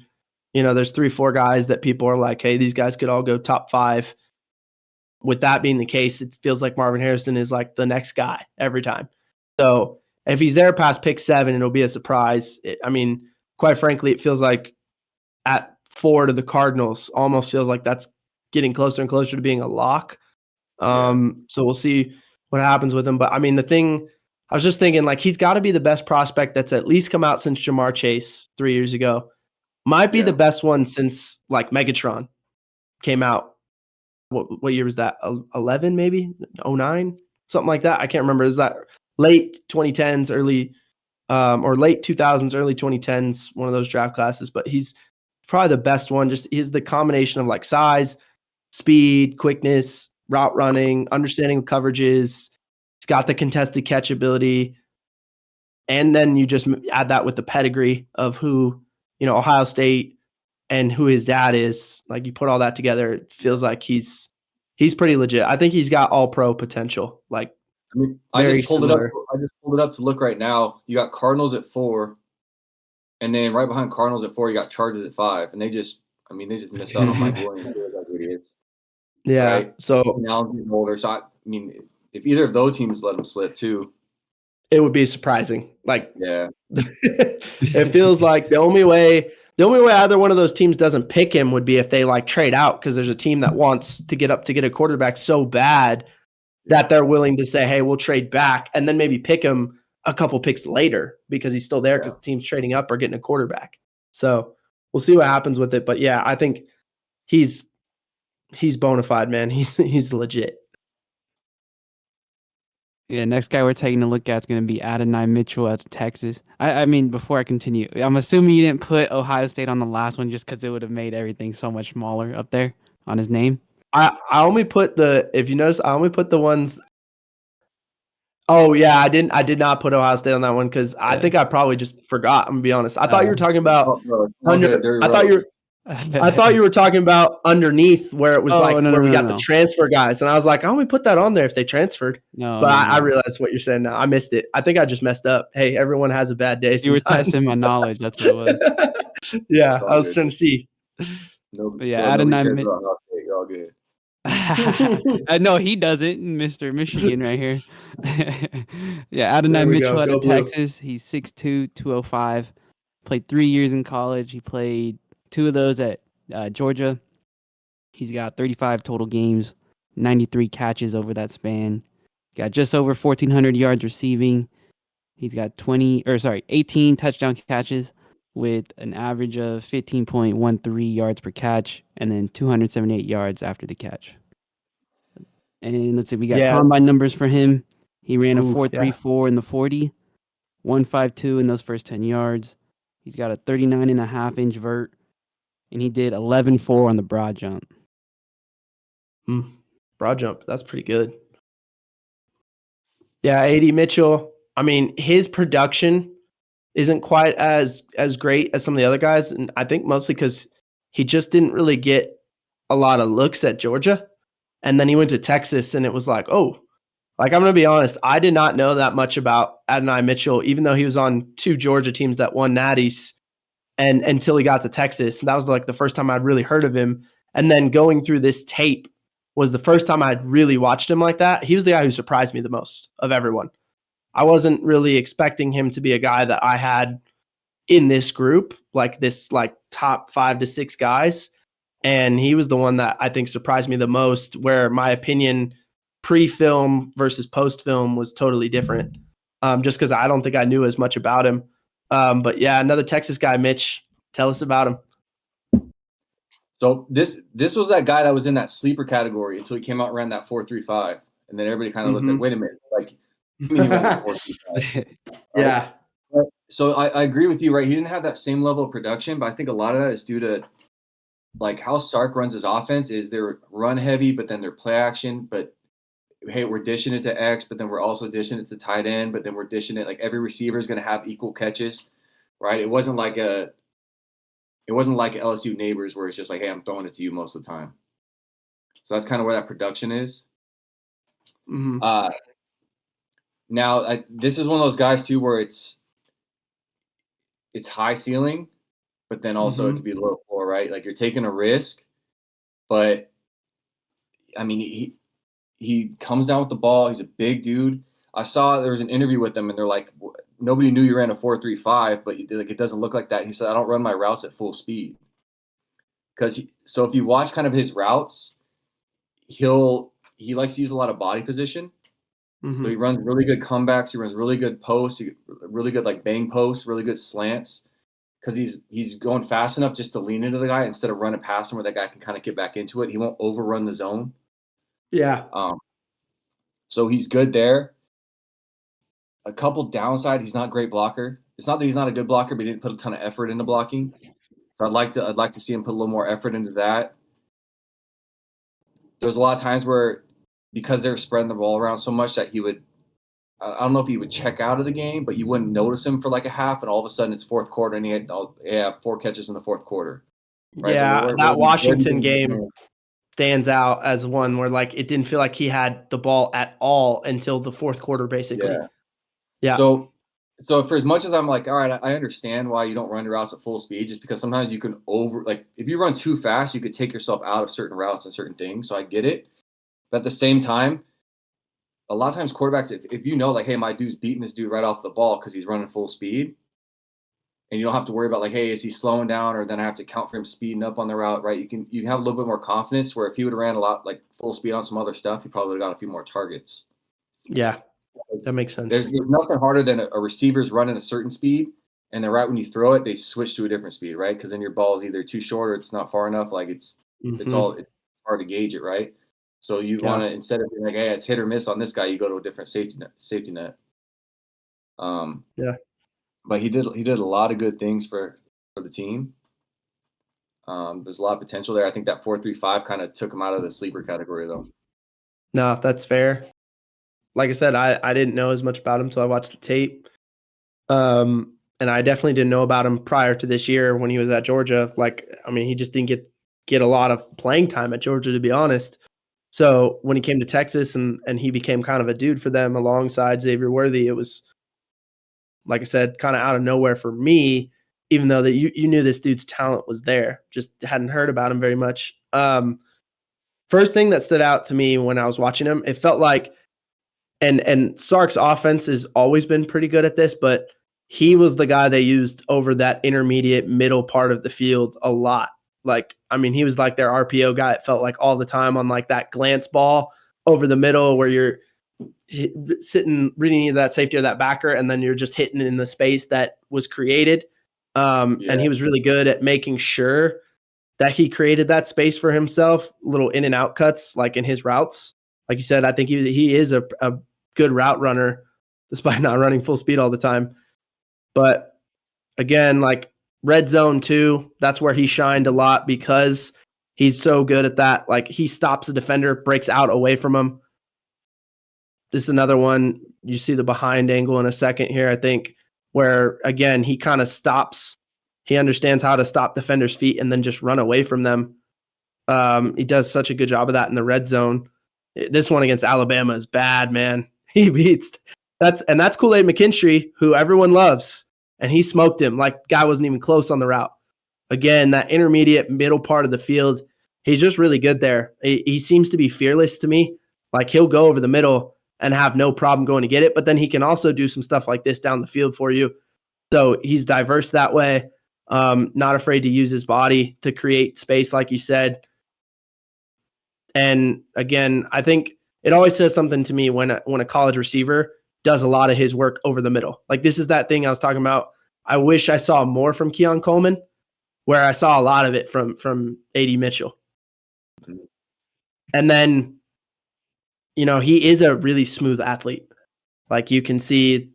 there's 3-4 guys that people are like, hey, these guys could all go top 5. With that being the case, it feels like Marvin Harrison is like the next guy every time. So if he's there past pick 7, it'll be a surprise. Quite frankly, it feels like at 4 to the Cardinals almost feels like that's getting closer and closer to being a lock. So we'll see what happens with him. But the thing I was just thinking, like, he's got to be the best prospect that's at least come out since Jamar Chase 3 years ago. Might be the best one since like Megatron came out. What year was that? 11 maybe? 09? Something like that. I can't remember. Is that late 2010s, early or late 2000s, early 2010s, one of those draft classes, but he's probably the best one. Just he's the combination of like size, speed, quickness, route running, understanding of coverages. He's got the contested catch ability. And then you just add that with the pedigree of who, Ohio State and who his dad is. Like you put all that together, it feels like he's pretty legit. I think he's got all pro potential. Like I just pulled it up to look right now. You got Cardinals at 4, and then right behind Cardinals at 4, you got Chargers at 5, and they just missed out on Mike Williams. Like idiots. Yeah. Right? So now I'm getting older. So if either of those teams let him slip too, it would be surprising. Like, yeah, it feels like the only way either one of those teams doesn't pick him would be if they like trade out because there's a team that wants to get up to get a quarterback so bad that they're willing to say, hey, we'll trade back and then maybe pick him a couple picks later because he's still there because the team's trading up or getting a quarterback. So we'll see what happens with it. But yeah, I think he's bona fide, man. He's legit. Yeah, next guy we're taking a look at is going to be Adonai Mitchell out of Texas. Before I continue, I'm assuming you didn't put Ohio State on the last one just because it would have made everything so much smaller up there on his name. I only put if you notice, I only put the ones. Oh yeah, I did not put Ohio State on that one because I think I probably just forgot. I'm gonna be honest. I thought you were talking about I thought you were talking about underneath where it was where we got the transfer guys, and I was like, I only put that on there if they transferred. I realized what you're saying now. I missed it. I think I just messed up. Hey, everyone has a bad day. You were testing my knowledge. That's what it was. Yeah, I was trying to see. Adonai Mitchell. You're all good. No, he doesn't. Mr. Michigan right here. Adonai Mitchell out of Texas. He's 6'2", 205. Played 3 years in college. He played 2 of those at Georgia. He's got 35 total games, 93 catches over that span. Got just over 1,400 yards receiving. He's got 18 touchdown catches with an average of 15.13 yards per catch and then 278 yards after the catch. And let's see, we got combine numbers for him. He ran a 4.34 in the 40, 1.52 in those first 10 yards. He's got a 39.5-inch vert, and he did 11.4 on the broad jump. Broad jump, that's pretty good. Yeah, A.D. Mitchell, his production isn't quite as great as some of the other guys, and I think mostly because he just didn't really get a lot of looks at Georgia, and then he went to Texas, and it was like, oh, like I'm going to be honest, I did not know that much about Adonai Mitchell, even though he was on 2 Georgia teams that won natties, and until he got to Texas, and that was like the first time I'd really heard of him, and then going through this tape was the first time I'd really watched him like that. He was the guy who surprised me the most of everyone. I wasn't really expecting him to be a guy that I had in this group, like this like top 5 to 6 guys. And he was the one that I think surprised me the most, where my opinion pre-film versus post-film was totally different. Just because I don't think I knew as much about him. But yeah, another Texas guy, Mitch. Tell us about him. So this was that guy that was in that sleeper category until he came out and ran that 4.35, and then everybody kind of looked like, wait a minute, like I mean, he ran that 4.35. Yeah. So I agree with you, right? He didn't have that same level of production, but I think a lot of that is due to like how Sark runs his offense. Is they're run heavy, but then they're play action. But hey, we're dishing it to X, but then we're also dishing it to tight end, but then we're dishing it like every receiver is going to have equal catches, right? It wasn't like LSU Nabers where it's just like, hey, I'm throwing it to you most of the time. So that's kind of where that production is. Mm-hmm. Now, this is one of those guys too where it's high ceiling, but then also it could be low floor, right? Like you're taking a risk, but I mean, he comes down with the ball. He's a big dude. I saw there was an interview with him, and they're like, nobody knew you ran a 4.35, but like it doesn't look like that. He said, I don't run my routes at full speed. So if you watch kind of his routes, he likes to use a lot of body position. So he runs really good comebacks. He runs really good posts, really good like bang posts, really good slants. Because he's going fast enough just to lean into the guy instead of running past him where that guy can kind of get back into it. He won't overrun the zone. Yeah. So he's good there. A couple downside, he's not a great blocker. It's not that he's not a good blocker, but he didn't put a ton of effort into blocking. So I'd like to see him put a little more effort into that. There's a lot of times where because they're spreading the ball around so much that he would, I don't know if he would check out of the game, but you wouldn't notice him for like a half, and all of a sudden it's fourth quarter, and he had 4 catches in the fourth quarter. Right? Yeah, so that Washington game stands out as one where like it didn't feel like he had the ball at all until the fourth quarter, basically. Yeah. So for as much as I'm like, all right, I understand why you don't run your routes at full speed, just because sometimes you can if you run too fast, you could take yourself out of certain routes and certain things. So I get it. But at the same time, a lot of times quarterbacks, if you know, like, hey, my dude's beating this dude right off the ball because he's running full speed, and you don't have to worry about like, hey, is he slowing down, or then I have to count for him speeding up on the route, right? You can have a little bit more confidence where if he would have ran a lot like full speed on some other stuff, he probably would have got a few more targets. Yeah, that makes sense. There's nothing harder than a receiver's running a certain speed, and then right when you throw it, they switch to a different speed, right? Because then your ball is either too short or it's not far enough. Like it's hard to gauge it, right? So you want to, instead of being like, hey, it's hit or miss on this guy, you go to a different safety net. But he did a lot of good things for the team. There's a lot of potential there. I think that 4.35 kind of took him out of the sleeper category, though. No, that's fair. Like I said, I didn't know as much about him until I watched the tape. And I definitely didn't know about him prior to this year when he was at Georgia. Like, I mean, he just didn't get a lot of playing time at Georgia, to be honest. So when he came to Texas and he became kind of a dude for them alongside Xavier Worthy, it was, like I said, kind of out of nowhere for me, even though that you knew this dude's talent was there, just hadn't heard about him very much. First thing that stood out to me when I was watching him, it felt like, and Sark's offense has always been pretty good at this, but he was the guy they used over that intermediate middle part of the field a lot. Like, I mean, he was like their RPO guy, it felt like all the time on like that glance ball over the middle where you're sitting, reading either that safety or that backer, and then you're just hitting in the space that was created. And he was really good at making sure that he created that space for himself, little in and out cuts like in his routes. Like you said, I think he is a good route runner despite not running full speed all the time. But again, like red zone too, that's where he shined a lot because he's so good at that. Like he stops the defender, breaks out away from him. This is another one. You see the behind angle in a second here, I think, where again, he kind of stops. He understands how to stop defenders' feet and then just run away from them. He does such a good job of that in the red zone. This one against Alabama is bad, man. He beats that's Kool-Aid McKinstry, who everyone loves, and he smoked him. Like guy wasn't even close on the route. Again, that intermediate middle part of the field, he's just really good there. He seems to be fearless to me. Like he'll go over the middle and have no problem going to get it, but then he can also do some stuff like this down the field for you. So he's diverse that way. Not afraid to use his body to create space, like you said. And again, I think it always says something to me when a college receiver does a lot of his work over the middle. Like this is that thing I was talking about. I wish I saw more from Keon Coleman, where I saw a lot of it from AD Mitchell. And then, he is a really smooth athlete. Like you can see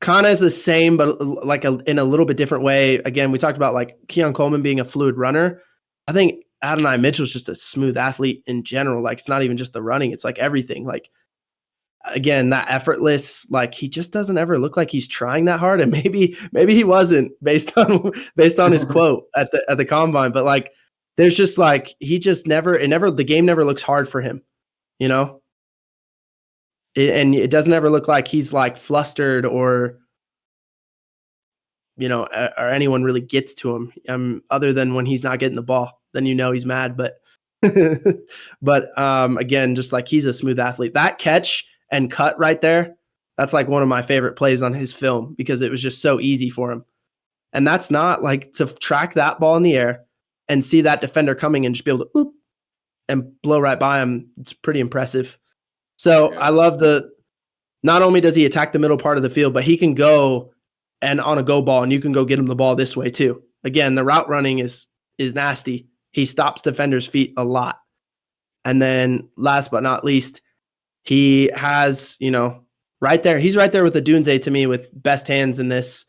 kind of the same, but like in a little bit different way. Again, we talked about like Keon Coleman being a fluid runner. I think Adonai Mitchell is just a smooth athlete in general. Like it's not even just the running, it's like everything. Like again, that effortless, like he just doesn't ever look like he's trying that hard. And maybe he wasn't based on his quote at the combine. But like there's just like he just the game never looks hard for him, and it doesn't ever look like he's like flustered or or anyone really gets to him, other than when he's not getting the ball. Then he's mad. But again, just like he's a smooth athlete. That catch and cut right there, that's like one of my favorite plays on his film because it was just so easy for him. And that's not like to track that ball in the air and see that defender coming and just be able to oop and blow right by him. It's pretty impressive. So I love not only does he attack the middle part of the field, but he can go and on a go ball, and you can go get him the ball this way too. Again, the route running is nasty. He stops defenders' feet a lot. And then last but not least, he has, right there. He's right there with Odunze to me with best hands in this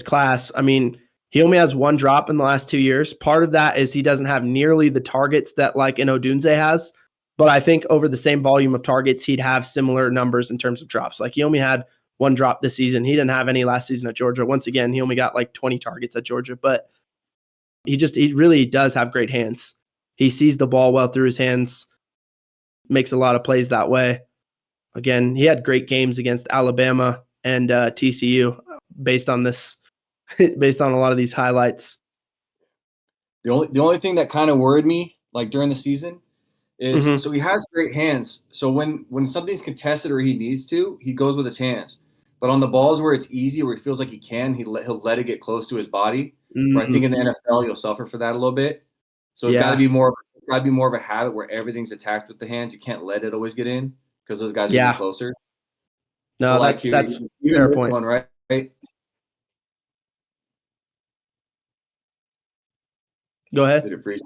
class. I mean, he only has one drop in the last 2 years. Part of that is he doesn't have nearly the targets that like an Odunze has. But I think over the same volume of targets, he'd have similar numbers in terms of drops. Like he only had one drop this season. He didn't have any last season at Georgia. Once again, he only got like 20 targets at Georgia, but he really does have great hands. He sees the ball well through his hands, makes a lot of plays that way. Again, he had great games against Alabama and TCU based on a lot of these highlights. The only thing that kind of worried me like during the season is so he has great hands. So when something's contested or he needs to, he goes with his hands. But on the balls where it's easy, where he feels like he can, he'll let it get close to his body. Where I think in the NFL you'll suffer for that a little bit. So it's got to be more of a habit where everything's attacked with the hands. You can't let it always get in because those guys are getting closer. No, so that's fair point. One, right? Go ahead. Did it freeze?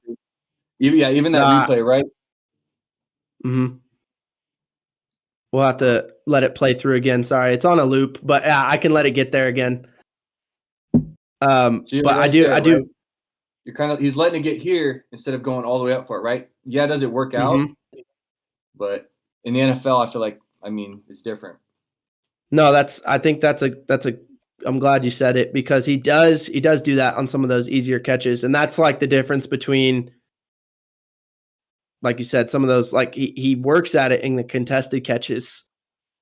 Even that replay, right? Mm-hmm. We'll have to let it play through again. Sorry, it's on a loop, but yeah, I can let it get there again. So but I do. Right? You're he's letting it get here instead of going all the way up for it, right? Yeah, does it work out? But in the NFL, I feel like it's different. No, I think that's a. I'm glad you said it because he does do that on some of those easier catches, and that's like the difference between. Like you said, some of those, like he works at it in the contested catches.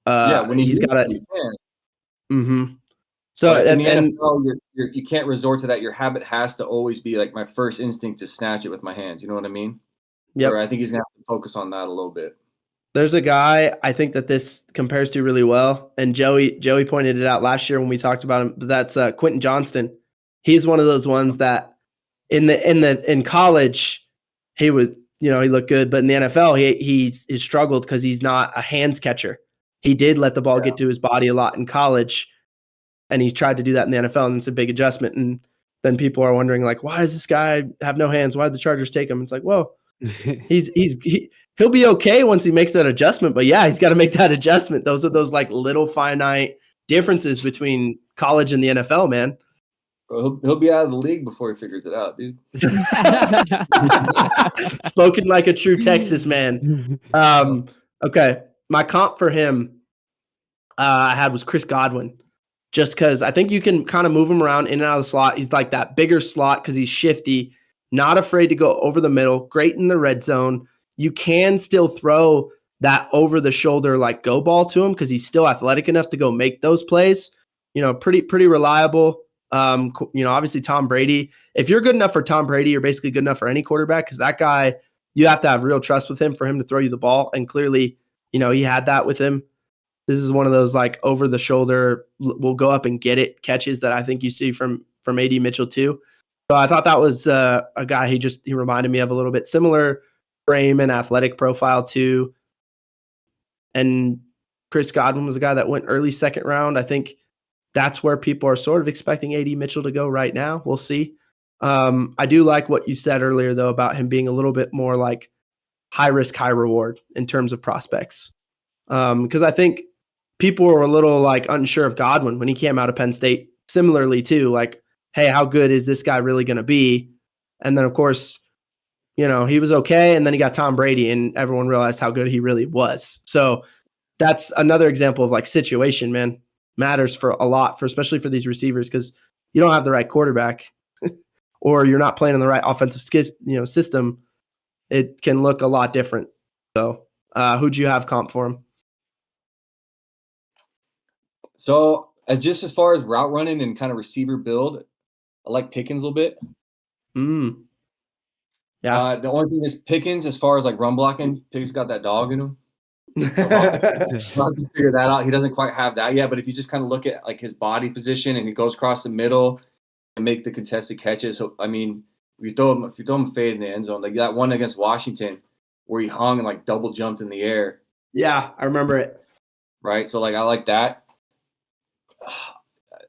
When he's got it. So but in the NFL, you can't resort to that. Your habit has to always be like my first instinct to snatch it with my hands. You know what I mean? Yeah. I think he's gonna have to focus on that a little bit. There's a guy I think that this compares to really well, and Joey pointed it out last year when we talked about him. That's Quentin Johnston. He's one of those ones that in college he was. He looked good, but in the NFL, he struggled because he's not a hands catcher. He did let the ball get to his body a lot in college, and he tried to do that in the NFL, and it's a big adjustment. And then people are wondering, like, why does this guy have no hands? Why did the Chargers take him? It's like, well, he'll be okay once he makes that adjustment. But yeah, he's got to make that adjustment. Those are those like little finite differences between college and the NFL, man. Bro, he'll be out of the league before he figures it out, dude. Spoken like a true Texas man. Okay, my comp for him I had was Chris Godwin, just because I think you can kind of move him around in and out of the slot. He's like that bigger slot because he's shifty, not afraid to go over the middle, great in the red zone. You can still throw that over the shoulder like go ball to him because he's still athletic enough to go make those plays. Pretty reliable. Obviously Tom Brady. If you're good enough for Tom Brady, you're basically good enough for any quarterback because that guy, you have to have real trust with him for him to throw you the ball. And clearly, he had that with him. This is one of those like over the shoulder, we'll go up and get it catches that I think you see from AD Mitchell too. So I thought that was a guy he reminded me of a little bit, similar frame and athletic profile too. And Chris Godwin was a guy that went early second round. I think that's where people are sort of expecting AD Mitchell to go right now. We'll see. I do like what you said earlier, though, about him being a little bit more like high risk, high reward in terms of prospects. Because I think people were a little like unsure of Godwin when he came out of Penn State. Similarly, too, like, hey, how good is this guy really going to be? And then, of course, he was okay, and then he got Tom Brady, and everyone realized how good he really was. So that's another example of like situation, man, matters for a lot, especially for these receivers, because you don't have the right quarterback or you're not playing in the right offensive system. It can look a lot different. So who'd you have comp for him? So as far as route running and kind of receiver build, I like Pickens a little bit. Yeah. The only thing is Pickens, as far as like run blocking, Pickens got that dog in him. So I'll have to figure that out. He doesn't quite have that yet. But if you just kind of look at like his body position and he goes across the middle and make the contested catches. So I mean, if you throw him fade in the end zone, like that one against Washington where he hung and like double jumped in the air. Yeah, I remember it. Right. So like I like that.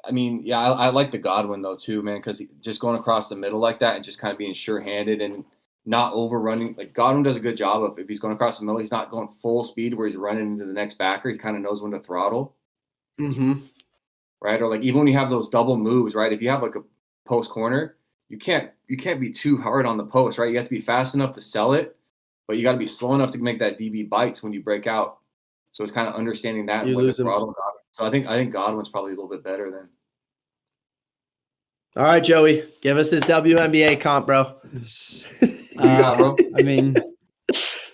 I mean, yeah, I like the Godwin though too, man, because just going across the middle like that and just kind of being sure-handed and not overrunning. Like Godwin does a good job of if he's going across the middle, he's not going full speed where he's running into the next backer. He kind of knows when to throttle. Mm-hmm. Right. Or like even when you have those double moves, right? If you have like a post corner, you can't be too hard on the post, right? You have to be fast enough to sell it, but you got to be slow enough to make that DB bites when you break out. So it's kind of understanding that and when to throttle Godwin. So I think Godwin's probably a little bit better than. All right, Joey, give us his WNBA comp, bro. Bro? I mean,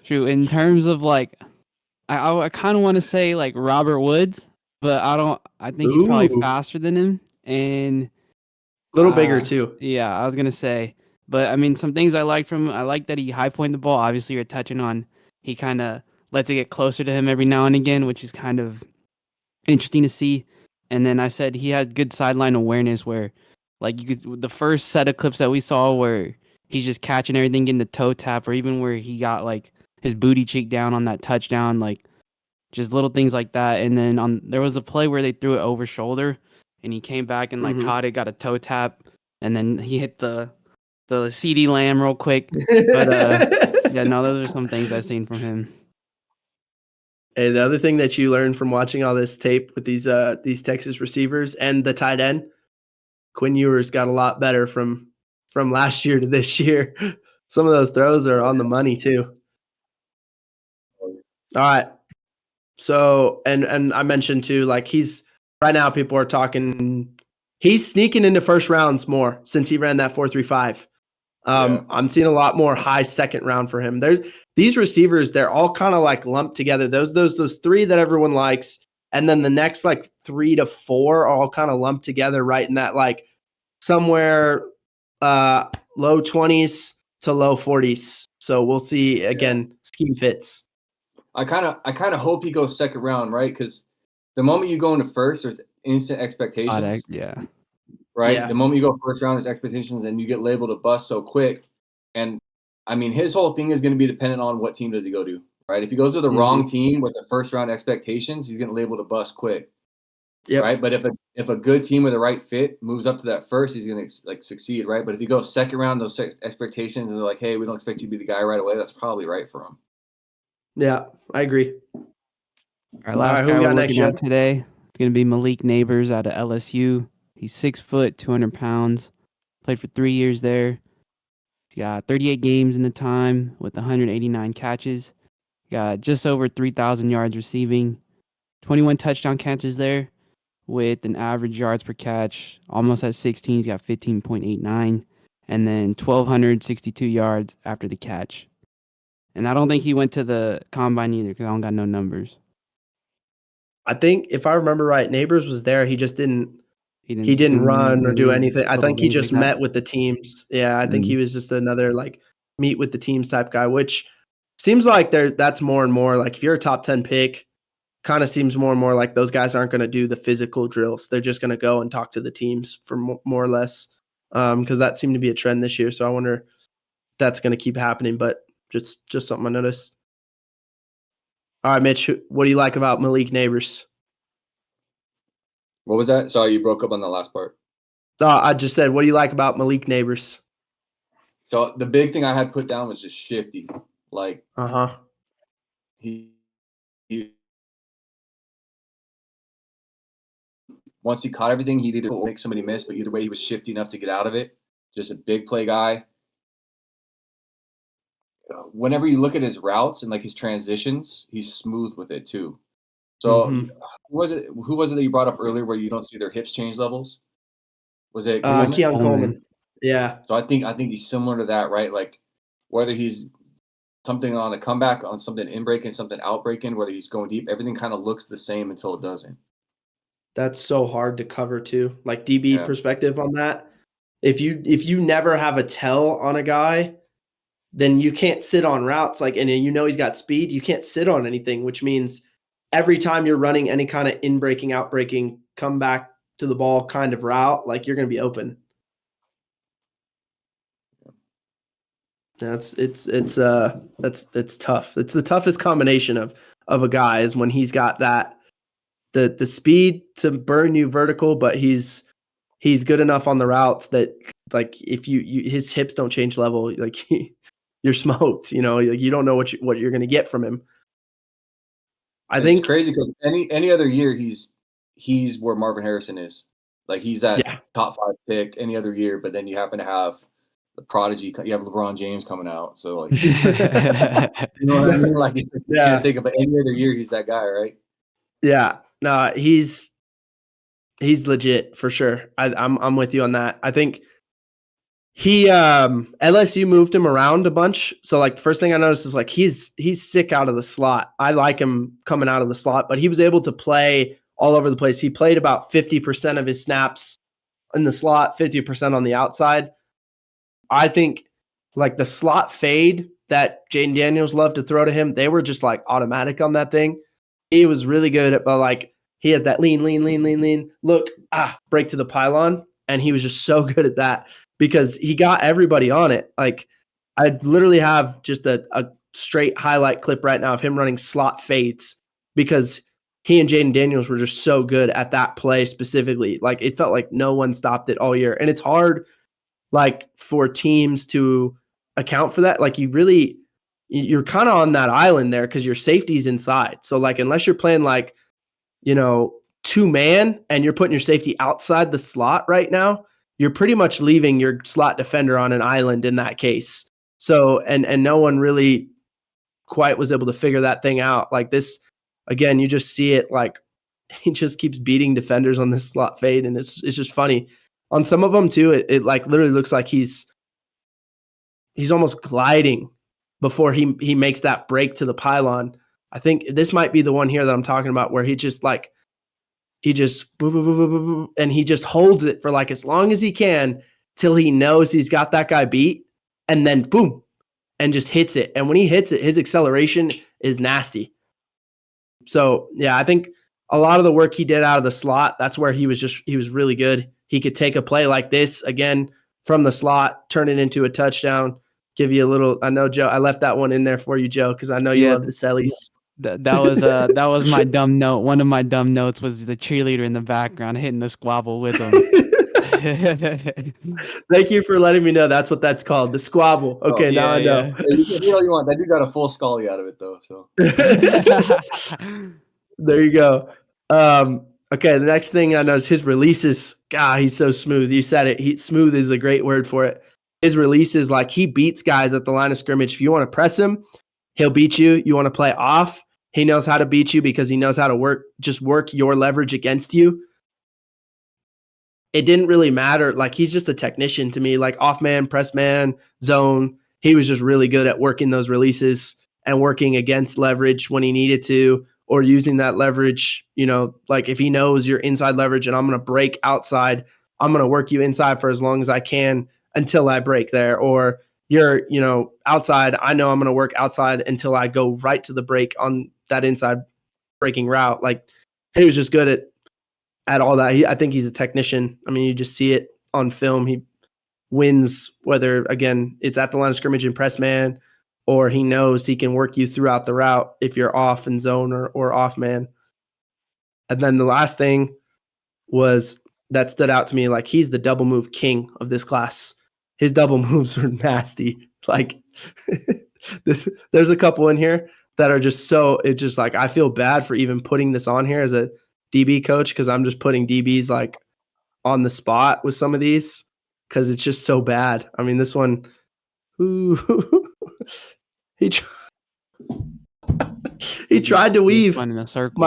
true. In terms of like, I kind of want to say like Robert Woods, but I don't. I think he's probably faster than him and a little bigger too. Yeah, I was gonna say, but I mean, some things I liked from him. I like that he high pointed the ball. Obviously, you're touching on. He kind of lets it get closer to him every now and again, which is kind of interesting to see. And then I said he had good sideline awareness where, like, you could the first set of clips that we saw where he's just catching everything, getting the toe tap, or even where he got like his booty cheek down on that touchdown, like just little things like that. And then there was a play where they threw it over shoulder, and he came back and like caught it, got a toe tap, and then he hit the CD Lamb real quick. But yeah, no, those are some things I've seen from him. Hey, the other thing that you learned from watching all this tape with these Texas receivers and the tight end, Quinn Ewers got a lot better from last year to this year. Some of those throws are on the money too. All right. So, and I mentioned too, like right now people are talking, he's sneaking into first rounds more since he ran that 4.35. I'm seeing a lot more high second round for him. These receivers, they're all kind of like lumped together. Those three that everyone likes, and then the next like 3 to 4 are all kind of lumped together, right in that like somewhere low 20s to low 40s. So we'll see again. Scheme fits. I kind of hope he goes second round, right? Because the moment you go into first, there's instant expectations. Right? Yeah. The moment you go first round, there's expectations, and you get labeled a bust so quick. And I mean, his whole thing is going to be dependent on what team does he go to, right? If he goes to the wrong team with the first round expectations, he's getting labeled a bust quick. Yep. Right. But if a good team with the right fit moves up to that first, he's going to like succeed, right? But if you go second round, those expectations and they're like, hey, we don't expect you to be the guy right away, that's probably right for him. Yeah, I agree. Our last guy we're looking at today is going to be Malik Nabers out of LSU. He's 6 foot, 200 pounds. Played for 3 years there. He's got 38 games in the time with 189 catches. Got just over 3,000 yards receiving. 21 touchdown catches there with an average yards per catch almost at 16. He's got 15.89. And then 1,262 yards after the catch. And I don't think he went to the combine either because I don't got no numbers. I think if I remember right, Nabers was there. He just didn't run or do anything. I think he just met with the teams. Yeah, I think he was just another like meet with the teams type guy, which seems like that's more and more like if you're a top 10 pick, kind of seems more and more like those guys aren't going to do the physical drills. They're just going to go and talk to the teams for more or less because that seemed to be a trend this year. So I wonder if that's going to keep happening, but just something I noticed. All right, Mitch, what do you like about Malik Nabers? What was that? Sorry, you broke up on the last part. I just said, what do you like about Malik Nabers? So the big thing I had put down was just shifty. Like he once he caught everything, he'd either make somebody miss, but either way, he was shifty enough to get out of it. Just a big play guy. Whenever you look at his routes and like his transitions, he's smooth with it too. So who was it that you brought up earlier where you don't see their hips change levels? Was it Keon Coleman? Yeah. So I think he's similar to that, right? Like whether he's something on a comeback, on something in breaking, something out breaking, whether he's going deep, everything kind of looks the same until it doesn't. That's so hard to cover too. Like DB perspective on that. If you never have a tell on a guy, then you can't sit on routes and you know he's got speed, you can't sit on anything, which means every time you're running any kind of in breaking, out breaking, come back to the ball kind of route, like you're going to be open. It's tough. It's the toughest combination of a guy is when he's got that the speed to burn you vertical, but he's good enough on the routes that like if you his hips don't change level, like you're smoked. You know, like you don't know what you're going to get from him. I think it's crazy because any other year he's where Marvin Harrison is. Like he's that top 5 pick any other year, but then you happen to have the prodigy. You have LeBron James coming out, so like you know what I mean. Like you can't take it, but any other year he's that guy, right? Yeah, no, he's legit for sure. I'm with you on that. I think he LSU moved him around a bunch. So like the first thing I noticed is like he's sick out of the slot. I like him coming out of the slot, but he was able to play all over the place. He played about 50% of his snaps in the slot, 50% on the outside. I think like the slot fade that Jaden Daniels loved to throw to him, they were just like automatic on that thing. He was really good at, but like he has that lean, look, break to the pylon. And he was just so good at that because he got everybody on it. Like I literally have just a straight highlight clip right now of him running slot fades because he and Jaden Daniels were just so good at that play specifically. Like it felt like no one stopped it all year. And it's hard like for teams to account for that. Like you're kind of on that island there because your safety's inside. So like unless you're playing like, 2-man and you're putting your safety outside the slot right now, you're pretty much leaving your slot defender on an island in that case. So and no one really quite was able to figure that thing out. Like this, again, you just see it like he just keeps beating defenders on this slot fade, and it's just funny. On some of them too, it like literally looks like he's almost gliding before he makes that break to the pylon. I think this might be the one here that I'm talking about where he just and he just holds it for like as long as he can till he knows he's got that guy beat, and then boom, and just hits it. And when he hits it, his acceleration is nasty. So yeah, I think a lot of the work he did out of the slot, that's where he was really good. He could take a play like this again from the slot, turn it into a touchdown, give you a little. I know, Joe, I left that one in there for you, Joe, because I know you love the Sellies. That was my dumb note. One of my dumb notes was the cheerleader in the background hitting the squabble with him. Thank you for letting me know that's what that's called, the squabble. Okay, now I know. Yeah, you can do all you want. That dude got a full scully out of it though. So there you go. Okay, the next thing I know is his releases. God, he's so smooth. You said it. Smooth is a great word for it. His releases, like he beats guys at the line of scrimmage. If you want to press him, he'll beat you. You want to play off, he knows how to beat you because he knows how to work your leverage against you. It didn't really matter. Like he's just a technician to me, like off man, press man, zone. He was just really good at working those releases and working against leverage when he needed to, or using that leverage, like if he knows you're inside leverage and I'm going to break outside, I'm going to work you inside for as long as I can until I break there. Or you're, outside, I know I'm going to work outside until I go right to the break on that inside breaking route. Like he was just good at all that. I think he's a technician. I mean, you just see it on film. He wins whether, again, it's at the line of scrimmage and press man, or he knows he can work you throughout the route if you're off in zone or off man. And then the last thing was that stood out to me, like he's the double move king of this class. his double moves are nasty. Like there's a couple in here that are just so, it's just like, I feel bad for even putting this on here as a DB coach, because I'm just putting DBs like on the spot with some of these because it's just so bad. I mean, this one, ooh, he he tried to weave. Fun in a circle.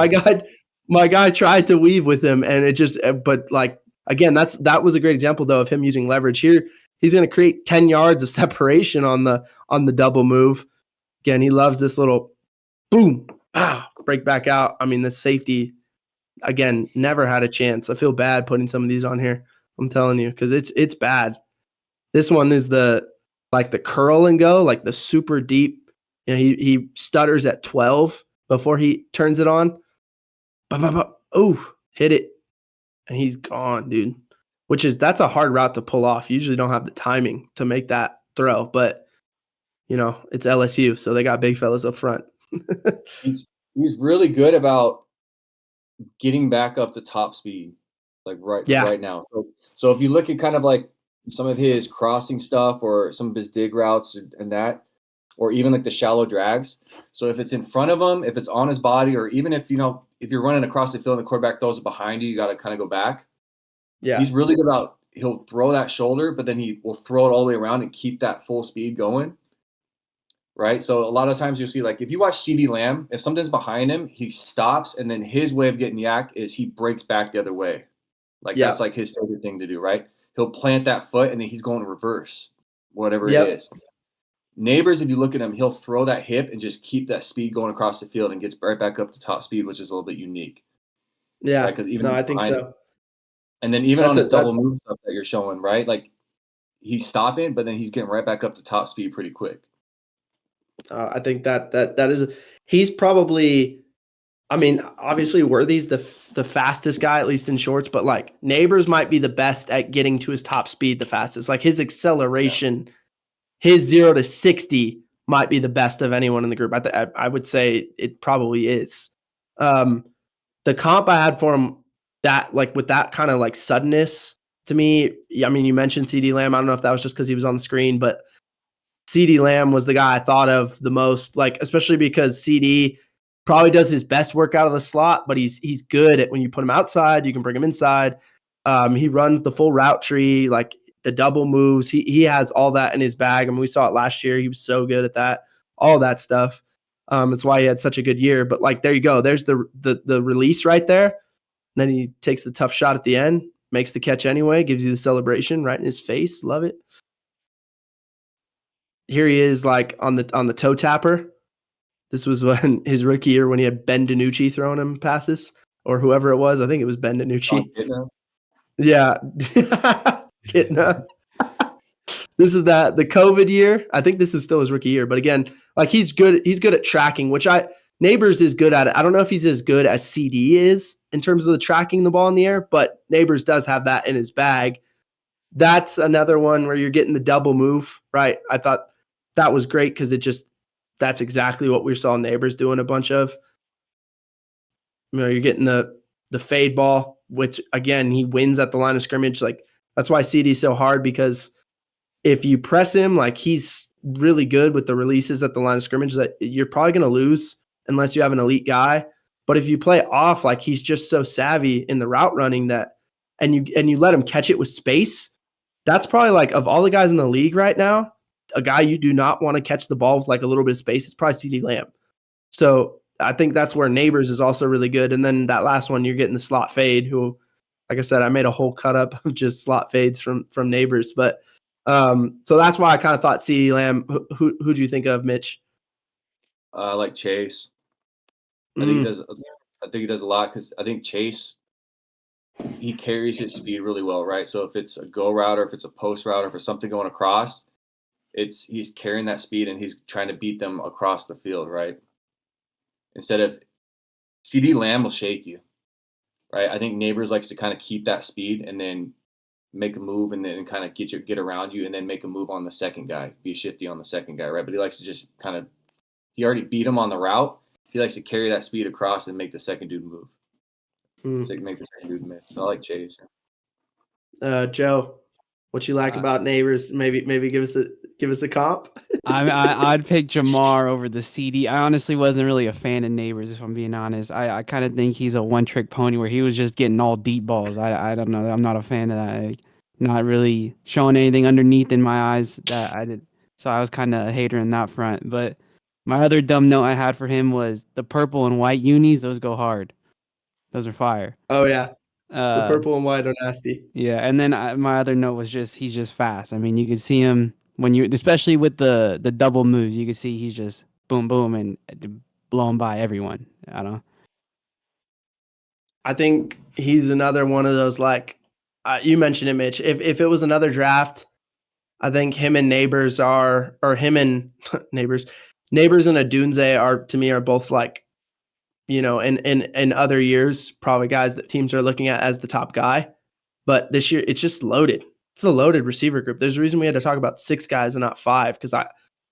My guy tried to weave with him, and it just, but like, again, that was a great example though of him using leverage here. He's going to create 10 yards of separation on the double move. Again, he loves this little boom, pow, break back out. I mean, the safety, again, never had a chance. I feel bad putting some of these on here. I'm telling you, because it's bad. This one is the curl and go, like the super deep. You know, he stutters at 12 before he turns it on. Oh, hit it. And he's gone, dude. That's a hard route to pull off. You usually don't have the timing to make that throw, but you know, it's LSU, so they got big fellas up front. He's really good about getting back up to top speed, like right now. So if you look at kind of like some of his crossing stuff or some of his dig routes and that, or even like the shallow drags. So if it's in front of him, if it's on his body, or even if you're running across the field and the quarterback throws it behind you, you got to kind of go back. Yeah, he's really good about, he'll throw that shoulder, but then he will throw it all the way around and keep that full speed going. Right. So a lot of times you'll see, like, if you watch CeeDee Lamb, if something's behind him, he stops, and then his way of getting yak is he breaks back the other way. Like, that's like his favorite thing to do, right? He'll plant that foot, and then he's going to reverse, whatever it is. Nabers, if you look at him, he'll throw that hip and just keep that speed going across the field and gets right back up to top speed, which is a little bit unique. Yeah. Right? I think so. Him. And then even on his double move stuff that you're showing, right? Like, he's stopping, but then he's getting right back up to top speed pretty quick. I think that is, he's probably, I mean, obviously Worthy's the fastest guy, at least in shorts, but like Nabers might be the best at getting to his top speed the fastest. Like his acceleration, his 0 to 60 might be the best of anyone in the group. I would say it probably is. The comp I had for him, that like with that kind of like suddenness to me, I mean, you mentioned CeeDee Lamb. I don't know if that was just because he was on the screen, but CeeDee Lamb was the guy I thought of the most, like, especially because CeeDee probably does his best work out of the slot, but he's good at when you put him outside, you can bring him inside. He runs the full route tree, like the double moves. He has all that in his bag. I mean, we saw it last year. He was so good at that, all that stuff. It's why he had such a good year. But like, there you go. There's the release right there. And then he takes the tough shot at the end, makes the catch anyway, gives you the celebration right in his face. Love it. Here he is, like on the toe tapper. This was when his rookie year when he had Ben DiNucci throwing him passes, or whoever it was. I think it was Ben DiNucci. Yeah, Kitna. This is the COVID year. I think this is still his rookie year, but again, like he's good. He's good at tracking, which Nabers is good at it. I don't know if he's as good as CD is in terms of the tracking the ball in the air, but Nabers does have that in his bag. That's another one where you're getting the double move, right? I thought that was great because that's exactly what we saw Nabers doing a bunch of. You know, you're getting the fade ball, which again, he wins at the line of scrimmage. Like that's why CD's so hard, because if you press him, like he's really good with the releases at the line of scrimmage, that you're probably going to lose unless you have an elite guy. But if you play off, like he's just so savvy in the route running that, and you let him catch it with space, that's probably like, of all the guys in the league right now, a guy you do not want to catch the ball with like a little bit of space is probably CeeDee Lamb. So I think that's where Nabers is also really good. And then that last one, you're getting the slot fade, who, like I said, I made a whole cut up of just slot fades from Nabers. But so that's why I kind of thought CeeDee Lamb. Who do you think of, Mitch? I like Chase. I think he does a lot, because I think Chase, he carries his speed really well, right? So if it's a go route, or if it's a post route, or if it's something going across, he's carrying that speed and he's trying to beat them across the field, right? Instead of CeeDee Lamb will shake you, right? I think Nabers likes to kind of keep that speed and then make a move and then kind of get around you and then make a move on the second guy, be shifty on the second guy, right? But he likes to just kind of, he already beat him on the route. He likes to carry that speed across and make the second dude move. So make the second dude miss. So I like Chase. Joe. What you like about Nabers? Maybe give us a comp. I'd pick Jamar over the CD. I honestly wasn't really a fan of Nabers, if I'm being honest. I kind of think he's a one-trick pony where he was just getting all deep balls. I don't know. I'm not a fan of that. Like, not really showing anything underneath in my eyes that I did. So I was kind of a hater in that front. But my other dumb note I had for him was the purple and white unis. Those go hard. Those are fire. Oh yeah, the Uh, purple and white are nasty. yeah, and then my other note was just he's just fast. I mean, you could see him when you, especially with the double moves, you could see he's just boom boom and blown by everyone. I don't know. I think he's another one of those like you mentioned it, Mitch. If it was another draft, I think him and Nabers or him and Nabers and Odunze are to me are both like, you know, in other years probably guys that teams are looking at as the top guy. But this year it's just loaded. It's a loaded receiver group. There's a reason we had to talk about 6 guys and not 5 because I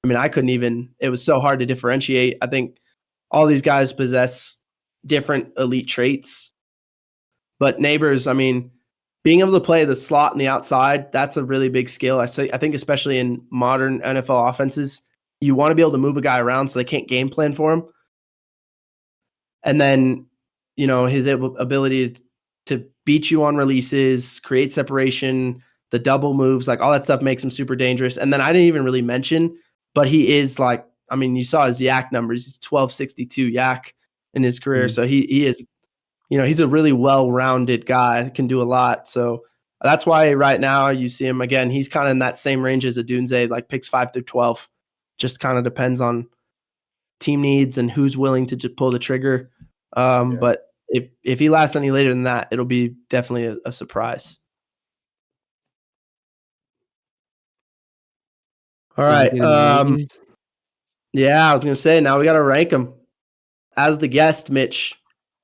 mean I couldn't even. It was so hard to differentiate. I think all these guys possess different elite traits. But Nabers, I mean, being able to play the slot and the outside, that's a really big skill. I think especially in modern NFL offenses, you want to be able to move a guy around so they can't game plan for him. And then, you know, his ability to beat you on releases, create separation, the double moves, like all that stuff makes him super dangerous. And then I didn't even really mention, but he is like, I mean, you saw his yak numbers. He's 1262 yak in his career. So he is, you know, he's a really well-rounded guy, can do a lot. So that's why right now you see him again. He's kind of in that same range as Odunze, like picks 5 through 12. Just kind of depends on team needs and who's willing to just pull the trigger. But if he lasts any later than that, it'll be definitely a surprise. All right. Yeah, I was gonna say now we gotta rank them. As the guest, Mitch,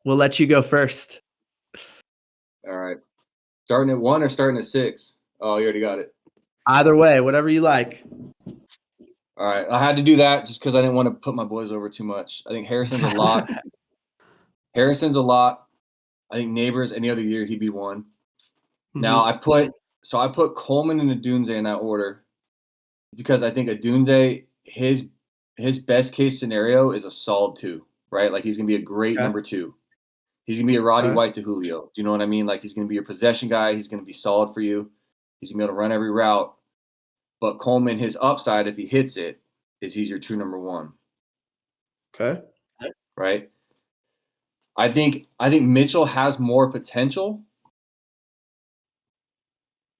we'll let you go first. All right. Starting at 1 or starting at 6? Oh, you already got it. Either way, whatever you like. All right. I had to do that just because I didn't want to put my boys over too much. I think Harrison's a lot. I think Nabers, any other year, he'd be 1. Mm-hmm. Now, I put Coleman and Odunze in that order because I think Odunze, his best case scenario is a solid 2, right? Like he's going to be a great number 2. He's going to be a Roddy White to Julio. Do you know what I mean? Like he's going to be a possession guy. He's going to be solid for you. He's going to be able to run every route. But Coleman, his upside, if he hits it, is he's your true number 1. Okay. Right? I think Mitchell has more potential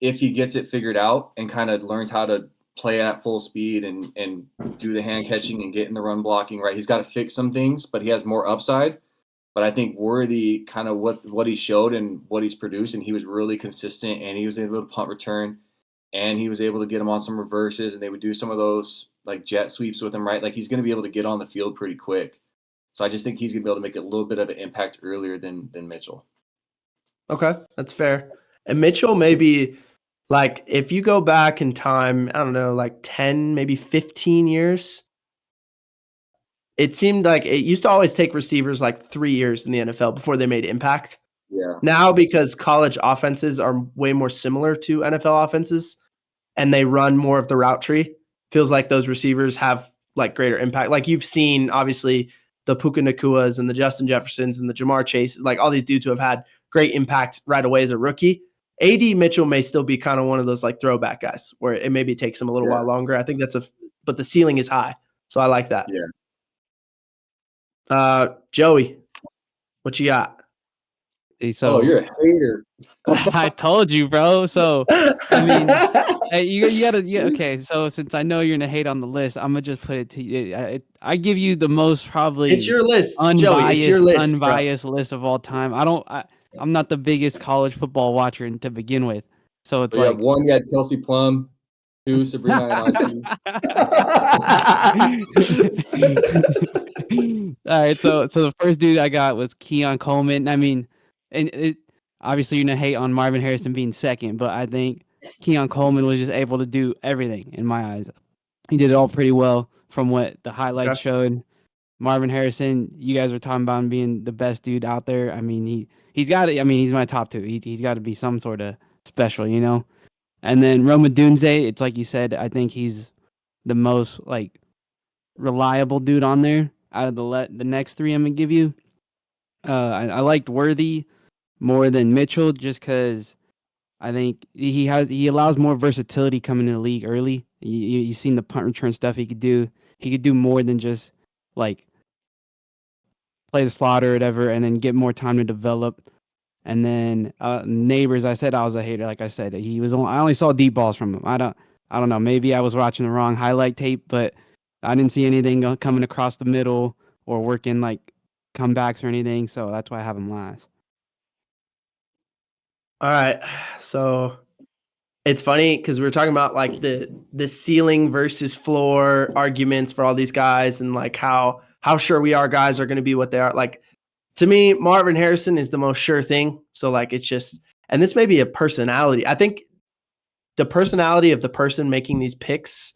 if he gets it figured out and kind of learns how to play at full speed and do the hand catching and get in the run blocking, right? He's got to fix some things, but he has more upside. But I think Worthy, kind of what he showed and what he's produced, and he was really consistent, and he was able to punt return, and he was able to get him on some reverses, and they would do some of those like jet sweeps with him, right? Like he's going to be able to get on the field pretty quick. So I just think he's going to be able to make a little bit of an impact earlier than Mitchell. Okay, that's fair. And Mitchell maybe, like, if you go back in time, I don't know, like 10, maybe 15 years, it seemed like it used to always take receivers like 3 years in the NFL before they made impact. Yeah. Now, because college offenses are way more similar to NFL offenses and they run more of the route tree, feels like those receivers have like greater impact. Like you've seen, obviously, the Puka Nakuas and the Justin Jeffersons and the Jamar Chases, like all these dudes who have had great impact right away as a rookie. AD Mitchell may still be kind of one of those like throwback guys where it maybe takes him a little while longer. I think but the ceiling is high. So I like that. Yeah. Joey, what you got? So you're a hater. I told you, bro. So I mean, you gotta okay. So since I know you're gonna hate on the list, I'm gonna just put it to you. I give you the most probably it's your list, unbiased, Joey. It's your list, unbiased list of all time. I'm not the biggest college football watcher to begin with, so it's like 1, you had Kelsey Plum, 2, Sabrina Ionescu. All right, so the first dude I got was Keon Coleman. I mean, and obviously you're gonna hate on Marvin Harrison being second, but I think Keon Coleman was just able to do everything in my eyes. He did it all pretty well from what the highlights showed. Marvin Harrison, you guys were talking about him being the best dude out there. I mean, he's got it. I mean, he's my top 2. He's got to be some sort of special, you know. And then Rome Odunze, it's like you said, I think he's the most like reliable dude on there out of the next three I'm gonna give you. I liked Worthy more than Mitchell just because I think he allows more versatility coming in the league early. You seen the punt return stuff he could do. He could do more than just like play the slot or whatever, and then get more time to develop. And then Neighbors, I said I was a hater. Like I said, I only saw deep balls from him. I don't know. Maybe I was watching the wrong highlight tape, but I didn't see anything coming across the middle or working like comebacks or anything. So that's why I have him last. All right. So it's funny because we were talking about like the ceiling versus floor arguments for all these guys and like how sure we are guys are going to be what they are. Like to me, Marvin Harrison is the most sure thing. So like it's just, and this may be a personality. I think the personality of the person making these picks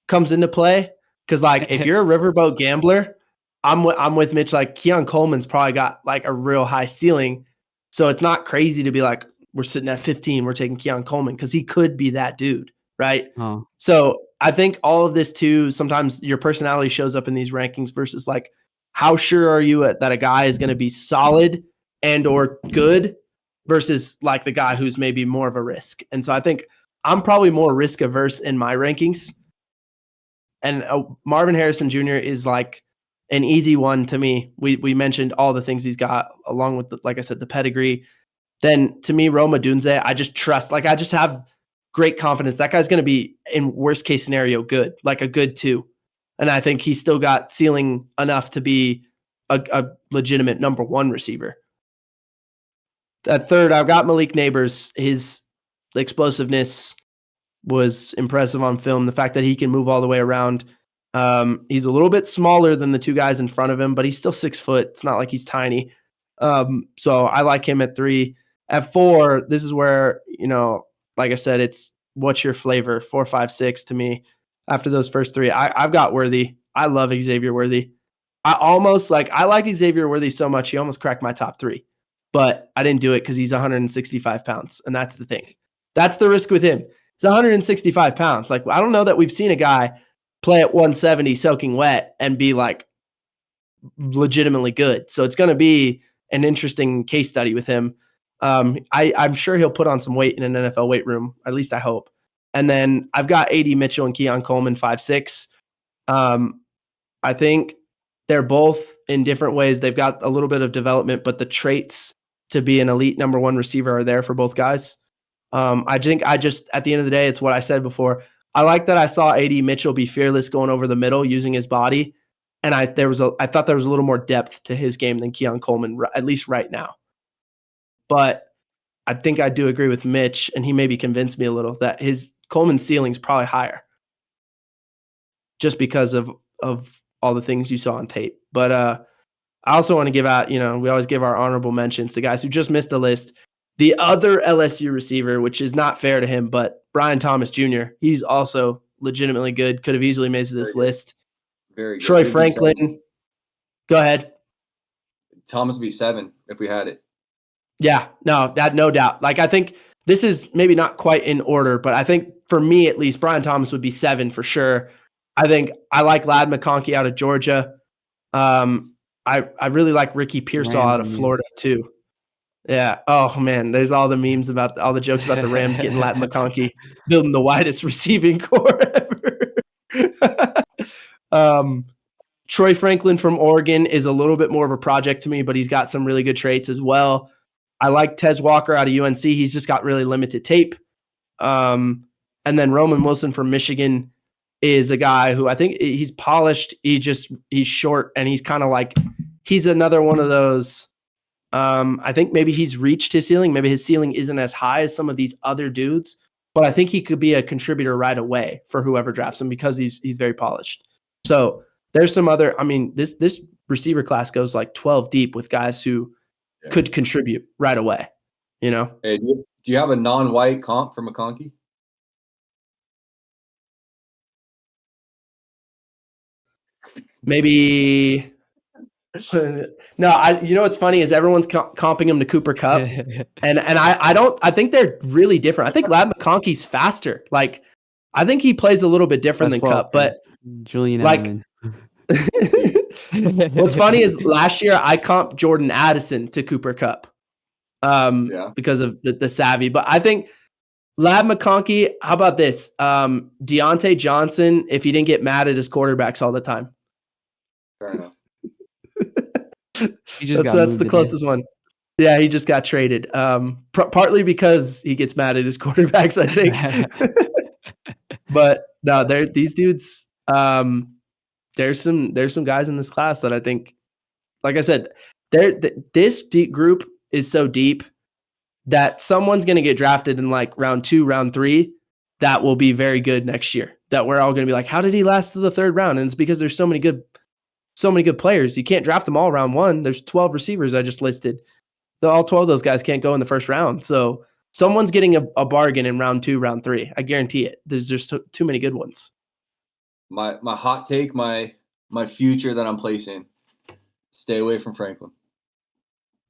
comes into play. Because like if you're a riverboat gambler, I'm with Mitch. Like Keon Coleman's probably got like a real high ceiling, so it's not crazy to be like we're sitting at 15, we're taking Keon Coleman because he could be that dude, right? Oh, So I think all of this too. Sometimes your personality shows up in these rankings versus like how sure are you that a guy is going to be solid and or good versus like the guy who's maybe more of a risk. And so I think I'm probably more risk averse in my rankings. And Marvin Harrison Jr. is like an easy one to me. We mentioned all the things he's got along with, like I said, the pedigree. Then to me, Rome Odunze, I just trust. Like I just have great confidence. That guy's going to be, in worst case scenario, good, like a good 2. And I think he's still got ceiling enough to be a legitimate number 1 receiver. At third, I've got Malik Nabers. His explosiveness was impressive on film. The fact that he can move all the way around. He's a little bit smaller than the 2 guys in front of him, but he's still 6 foot. It's not like he's tiny. So I like him at 3. At 4, this is where, like I said, it's what's your flavor? 4, 5, 6 to me. After those first 3, I've got Worthy. I love Xavier Worthy. I like Xavier Worthy so much he almost cracked my top 3, but I didn't do it because he's 165 pounds, and that's the thing. That's the risk with him. He's 165 pounds. Like I don't know that we've seen a guy play at 170 soaking wet and be like legitimately good. So it's going to be an interesting case study with him. I'm sure he'll put on some weight in an NFL weight room. At least I hope. And then I've got Adonai Mitchell and Keon Coleman 5'6". I think they're both in different ways. They've got a little bit of development, but the traits to be an elite number 1 receiver are there for both guys. I think at the end of the day, it's what I said before. I like that I saw Adonai Mitchell be fearless going over the middle using his body. And I thought there was a little more depth to his game than Keon Coleman, at least right now. But I think I do agree with Mitch, and he maybe convinced me a little that his Coleman's ceiling is probably higher just because of all the things you saw on tape. But I also want to give out, we always give our honorable mentions to guys who just missed the list. The other LSU receiver, which is not fair to him, but Brian Thomas Jr., he's also legitimately good. Could have easily made this list. Very good. Troy Franklin. Go ahead. Thomas would be 7 if we had it. Yeah, no doubt. Like I think this is maybe not quite in order, but I think for me at least, Brian Thomas would be 7 for sure. I think I like Ladd McConkey out of Georgia. I really like Ricky Pearsall out of Florida too. Yeah. Oh man, there's all the memes about all the jokes about the Rams getting Ladd McConkey building the widest receiving core ever. Troy Franklin from Oregon is a little bit more of a project to me, but he's got some really good traits as well. I like Tez Walker out of UNC. He's just got really limited tape. And then Roman Wilson from Michigan is a guy who I think he's polished. He's short, and he's kind of like he's another one of those. I think maybe he's reached his ceiling. Maybe his ceiling isn't as high as some of these other dudes, but I think he could be a contributor right away for whoever drafts him because he's very polished. So there's some other. I mean, this receiver class goes like 12 deep with guys who could contribute right away. Hey, do you have a non-white comp for McConkey? Maybe No, you know what's funny is everyone's comping him to Cooper Kupp, and I think they're really different. I think Lab McConkey's faster. Like, I think he plays a little bit different than Kupp, but Julian like, Edelman. what's funny is last year I comped Jordan Addison to Cooper Kupp, because of the savvy. But I think Lab McConkey. How about this? Deontay Johnson, if he didn't get mad at his quarterbacks all the time. Fair enough. That's the closest one. Yeah, he just got traded. Partly because he gets mad at his quarterbacks, I think. But no, these dudes. There's some guys in this class that I think, like I said, this deep group is so deep that someone's going to get drafted in like round 2, round 3. That will be very good next year. That we're all going to be like, how did he last to the 3rd round? And it's because there's so many good players. You can't draft them all round 1. There's 12 receivers I just listed. All 12 of those guys can't go in the first round. So someone's getting a bargain in round 2, round 3. I guarantee it. There's just too many good ones. My hot take, my future that I'm placing, stay away from Franklin.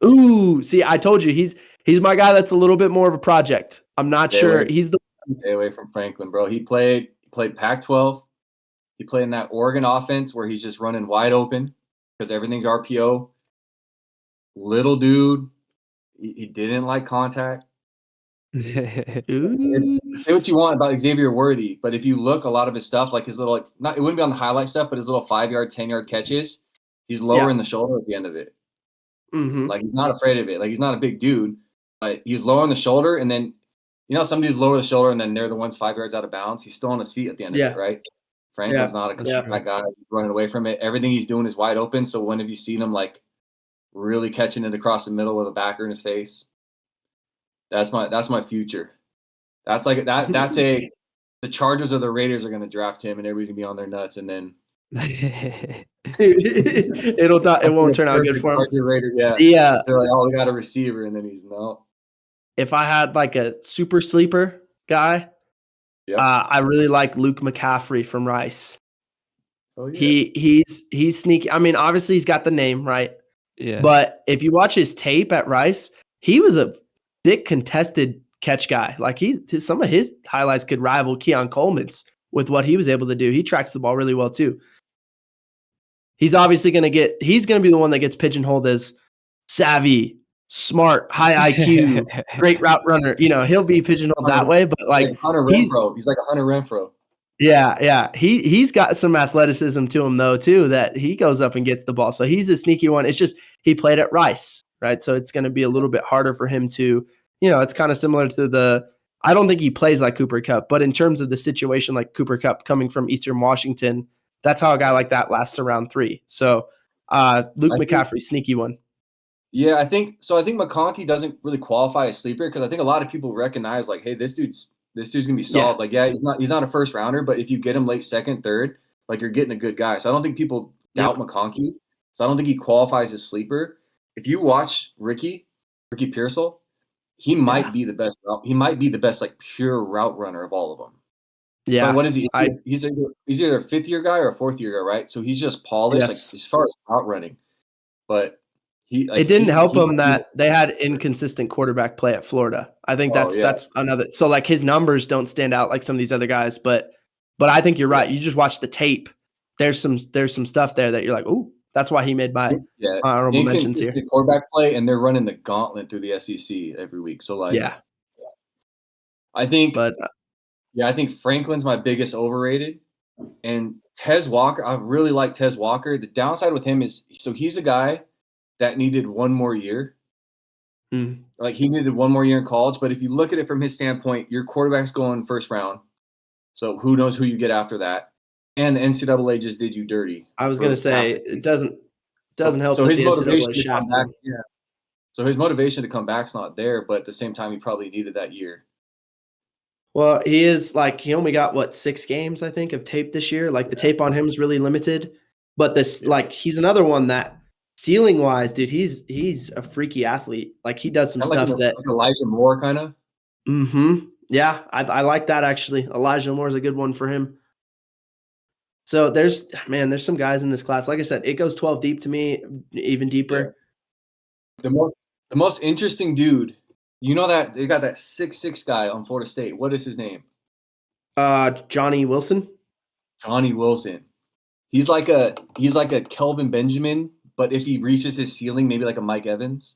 Ooh, see, I told you he's my guy that's a little bit more of a project. I'm not sure. Stay away from Franklin, bro. He played Pac-12. He played in that Oregon offense where he's just running wide open because everything's RPO. Little dude. He didn't like contact. Say what you want about Xavier Worthy, but if you look a lot of his stuff, like his little, it wouldn't be on the highlight stuff, but his little 5-yard, 10-yard catches, he's lower in the shoulder at the end of it. Mm-hmm. Like he's not afraid of it. Like he's not a big dude, but he's lower on the shoulder, and then some dudes lower the shoulder and then they're the ones 5 yards out of bounds. He's still on his feet at the end of it, right? Franklin's not that guy. He's running away from it. Everything he's doing is wide open. So when have you seen him like really catching it across the middle with a backer in his face? That's my future. That's like that. The Chargers or the Raiders are going to draft him, and everybody's gonna be on their nuts, and then it won't turn out good for him. Raider, yeah. They're like, oh, we got a receiver, and then he's no. If I had like a super sleeper guy, I really like Luke McCaffrey from Rice. Oh, yeah. He's sneaky. I mean, obviously he's got the name, right? Yeah. But if you watch his tape at Rice, he was a thick contested catch guy. Like some of his highlights could rival Keon Coleman's with what he was able to do. He tracks the ball really well too. He's obviously going to be the one that gets pigeonholed as savvy, smart, high IQ, great route runner. He'll be pigeonholed that way, but like Hunter Renfro. He's like a Hunter Renfro. Yeah. He's got some athleticism to him though too, that he goes up and gets the ball. So he's a sneaky one. It's just he played at Rice, right? So it's going to be a little bit harder for him to, it's kind of similar to I don't think he plays like Cooper Kupp, but in terms of the situation like Cooper Kupp coming from Eastern Washington, that's how a guy like that lasts around 3. So Luke McCaffrey, sneaky one. Yeah, I think McConkey doesn't really qualify as sleeper because I think a lot of people recognize like, hey, this dude's gonna be solid. Yeah. Like, he's not a first rounder, but if you get him late 2nd, 3rd, like you're getting a good guy. So I don't think people doubt McConkey. So I don't think he qualifies as sleeper. If you watch Ricky Pearsall, he might be the best. He might be the best like pure route runner of all of them. Yeah. But what is he? He's either a 5th-year guy or a 4th-year guy, right? So he's just polished like as far as route running. But it didn't help him that they had inconsistent quarterback play at Florida. I think that's another. So like his numbers don't stand out like some of these other guys, but I think you're right. You just watch the tape. There's some stuff there that you're like, ooh, that's why he made my honorable mentions here. Inconsistent quarterback play, and they're running the gauntlet through the SEC every week. So like, I think, I think Franklin's my biggest overrated, and Tez Walker. I really like Tez Walker. The downside with him is, so he's a guy that needed one more year. Like he needed one more year in college. But if you look at it from his standpoint, your quarterback's going 1st round. So who knows who you get after that. And the NCAA just did you dirty. I was going to say, it doesn't help. So his motivation to come back. Yeah. So his motivation to come back's not there, but at the same time, he probably needed that year. Well, he only got 6 games, I think, of tape this year. Like the tape on him is really limited, but he's another one that, ceiling wise, dude, he's a freaky athlete. Like he does some stuff that like Elijah Moore kind of. Yeah, I like that actually. Elijah Moore is a good one for him. So there's some guys in this class. Like I said, it goes 12 deep to me, even deeper. The most interesting dude, you know that they got that 6'6" guy on Florida State. What is his name? Johnny Wilson. Johnny Wilson. He's like a Kelvin Benjamin, but if he reaches his ceiling, maybe like a Mike Evans.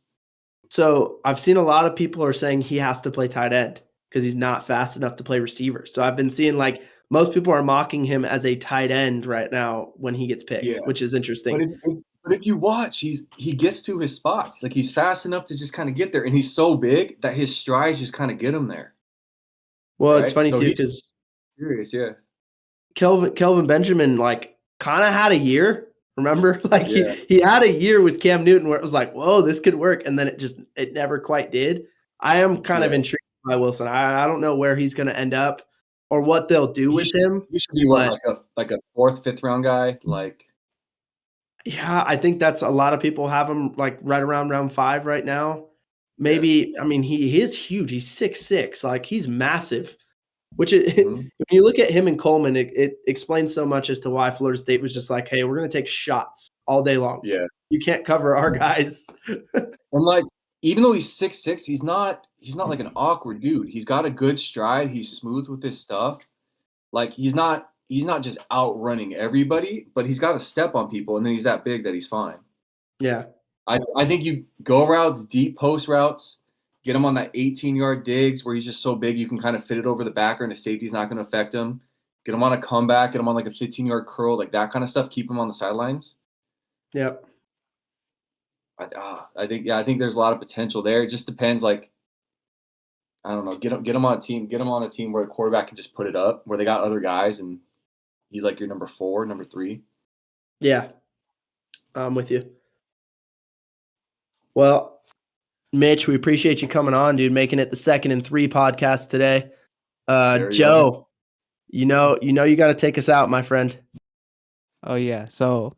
So I've seen a lot of people are saying he has to play tight end because he's not fast enough to play receiver. So I've been seeing like most people are mocking him as a tight end right now when he gets picked, which is interesting. But if you watch, he gets to his spots. Like he's fast enough to just kind of get there, and he's so big that his strides just kind of get him there. Well, it's funny too because serious, yeah. Kelvin Benjamin like kind of had a year. Remember, like he had a year with Cam Newton where it was like, whoa, this could work, and then it never quite did. I am kind of intrigued by Wilson. I don't know where he's going to end up or what they'll do with him. He should be like a 4th, 5th round guy, like. Yeah, I think that's a lot of people have him like right around round 5 right now. Maybe I mean he is huge. He's 6'6", like he's massive. Which when you look at him and Coleman, it explains so much as to why Florida State was just like, hey, we're going to take shots all day long. Yeah. You can't cover our guys. And like, even though he's 6'6", he's not like an awkward dude. He's got a good stride. He's smooth with his stuff. Like he's not just outrunning everybody, but he's got to step on people, and then he's that big that he's fine. Yeah. I think you go routes, deep post routes, get him on that 18-yard digs where he's just so big you can kind of fit it over the backer and the safety's not going to affect him. Get him on a comeback, get him on like a 15-yard curl, like that kind of stuff. Keep him on the sidelines. Yep. I think there's a lot of potential there. It just depends, like, I don't know, get him on a team. Get him on a team where the quarterback can just put it up, where they got other guys, and he's like your number 4, number 3. Yeah, I'm with you. Well, Mitch, we appreciate you coming on, dude, making it the 2nd and 3 podcast today. Joe, you got to take us out, my friend. Oh yeah, so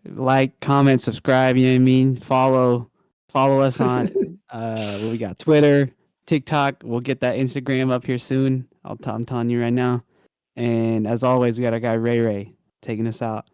like, comment, subscribe. You know what I mean? Follow us on. We got Twitter, TikTok. We'll get that Instagram up here soon. I'm telling you right now. And as always, we got our guy Ray taking us out.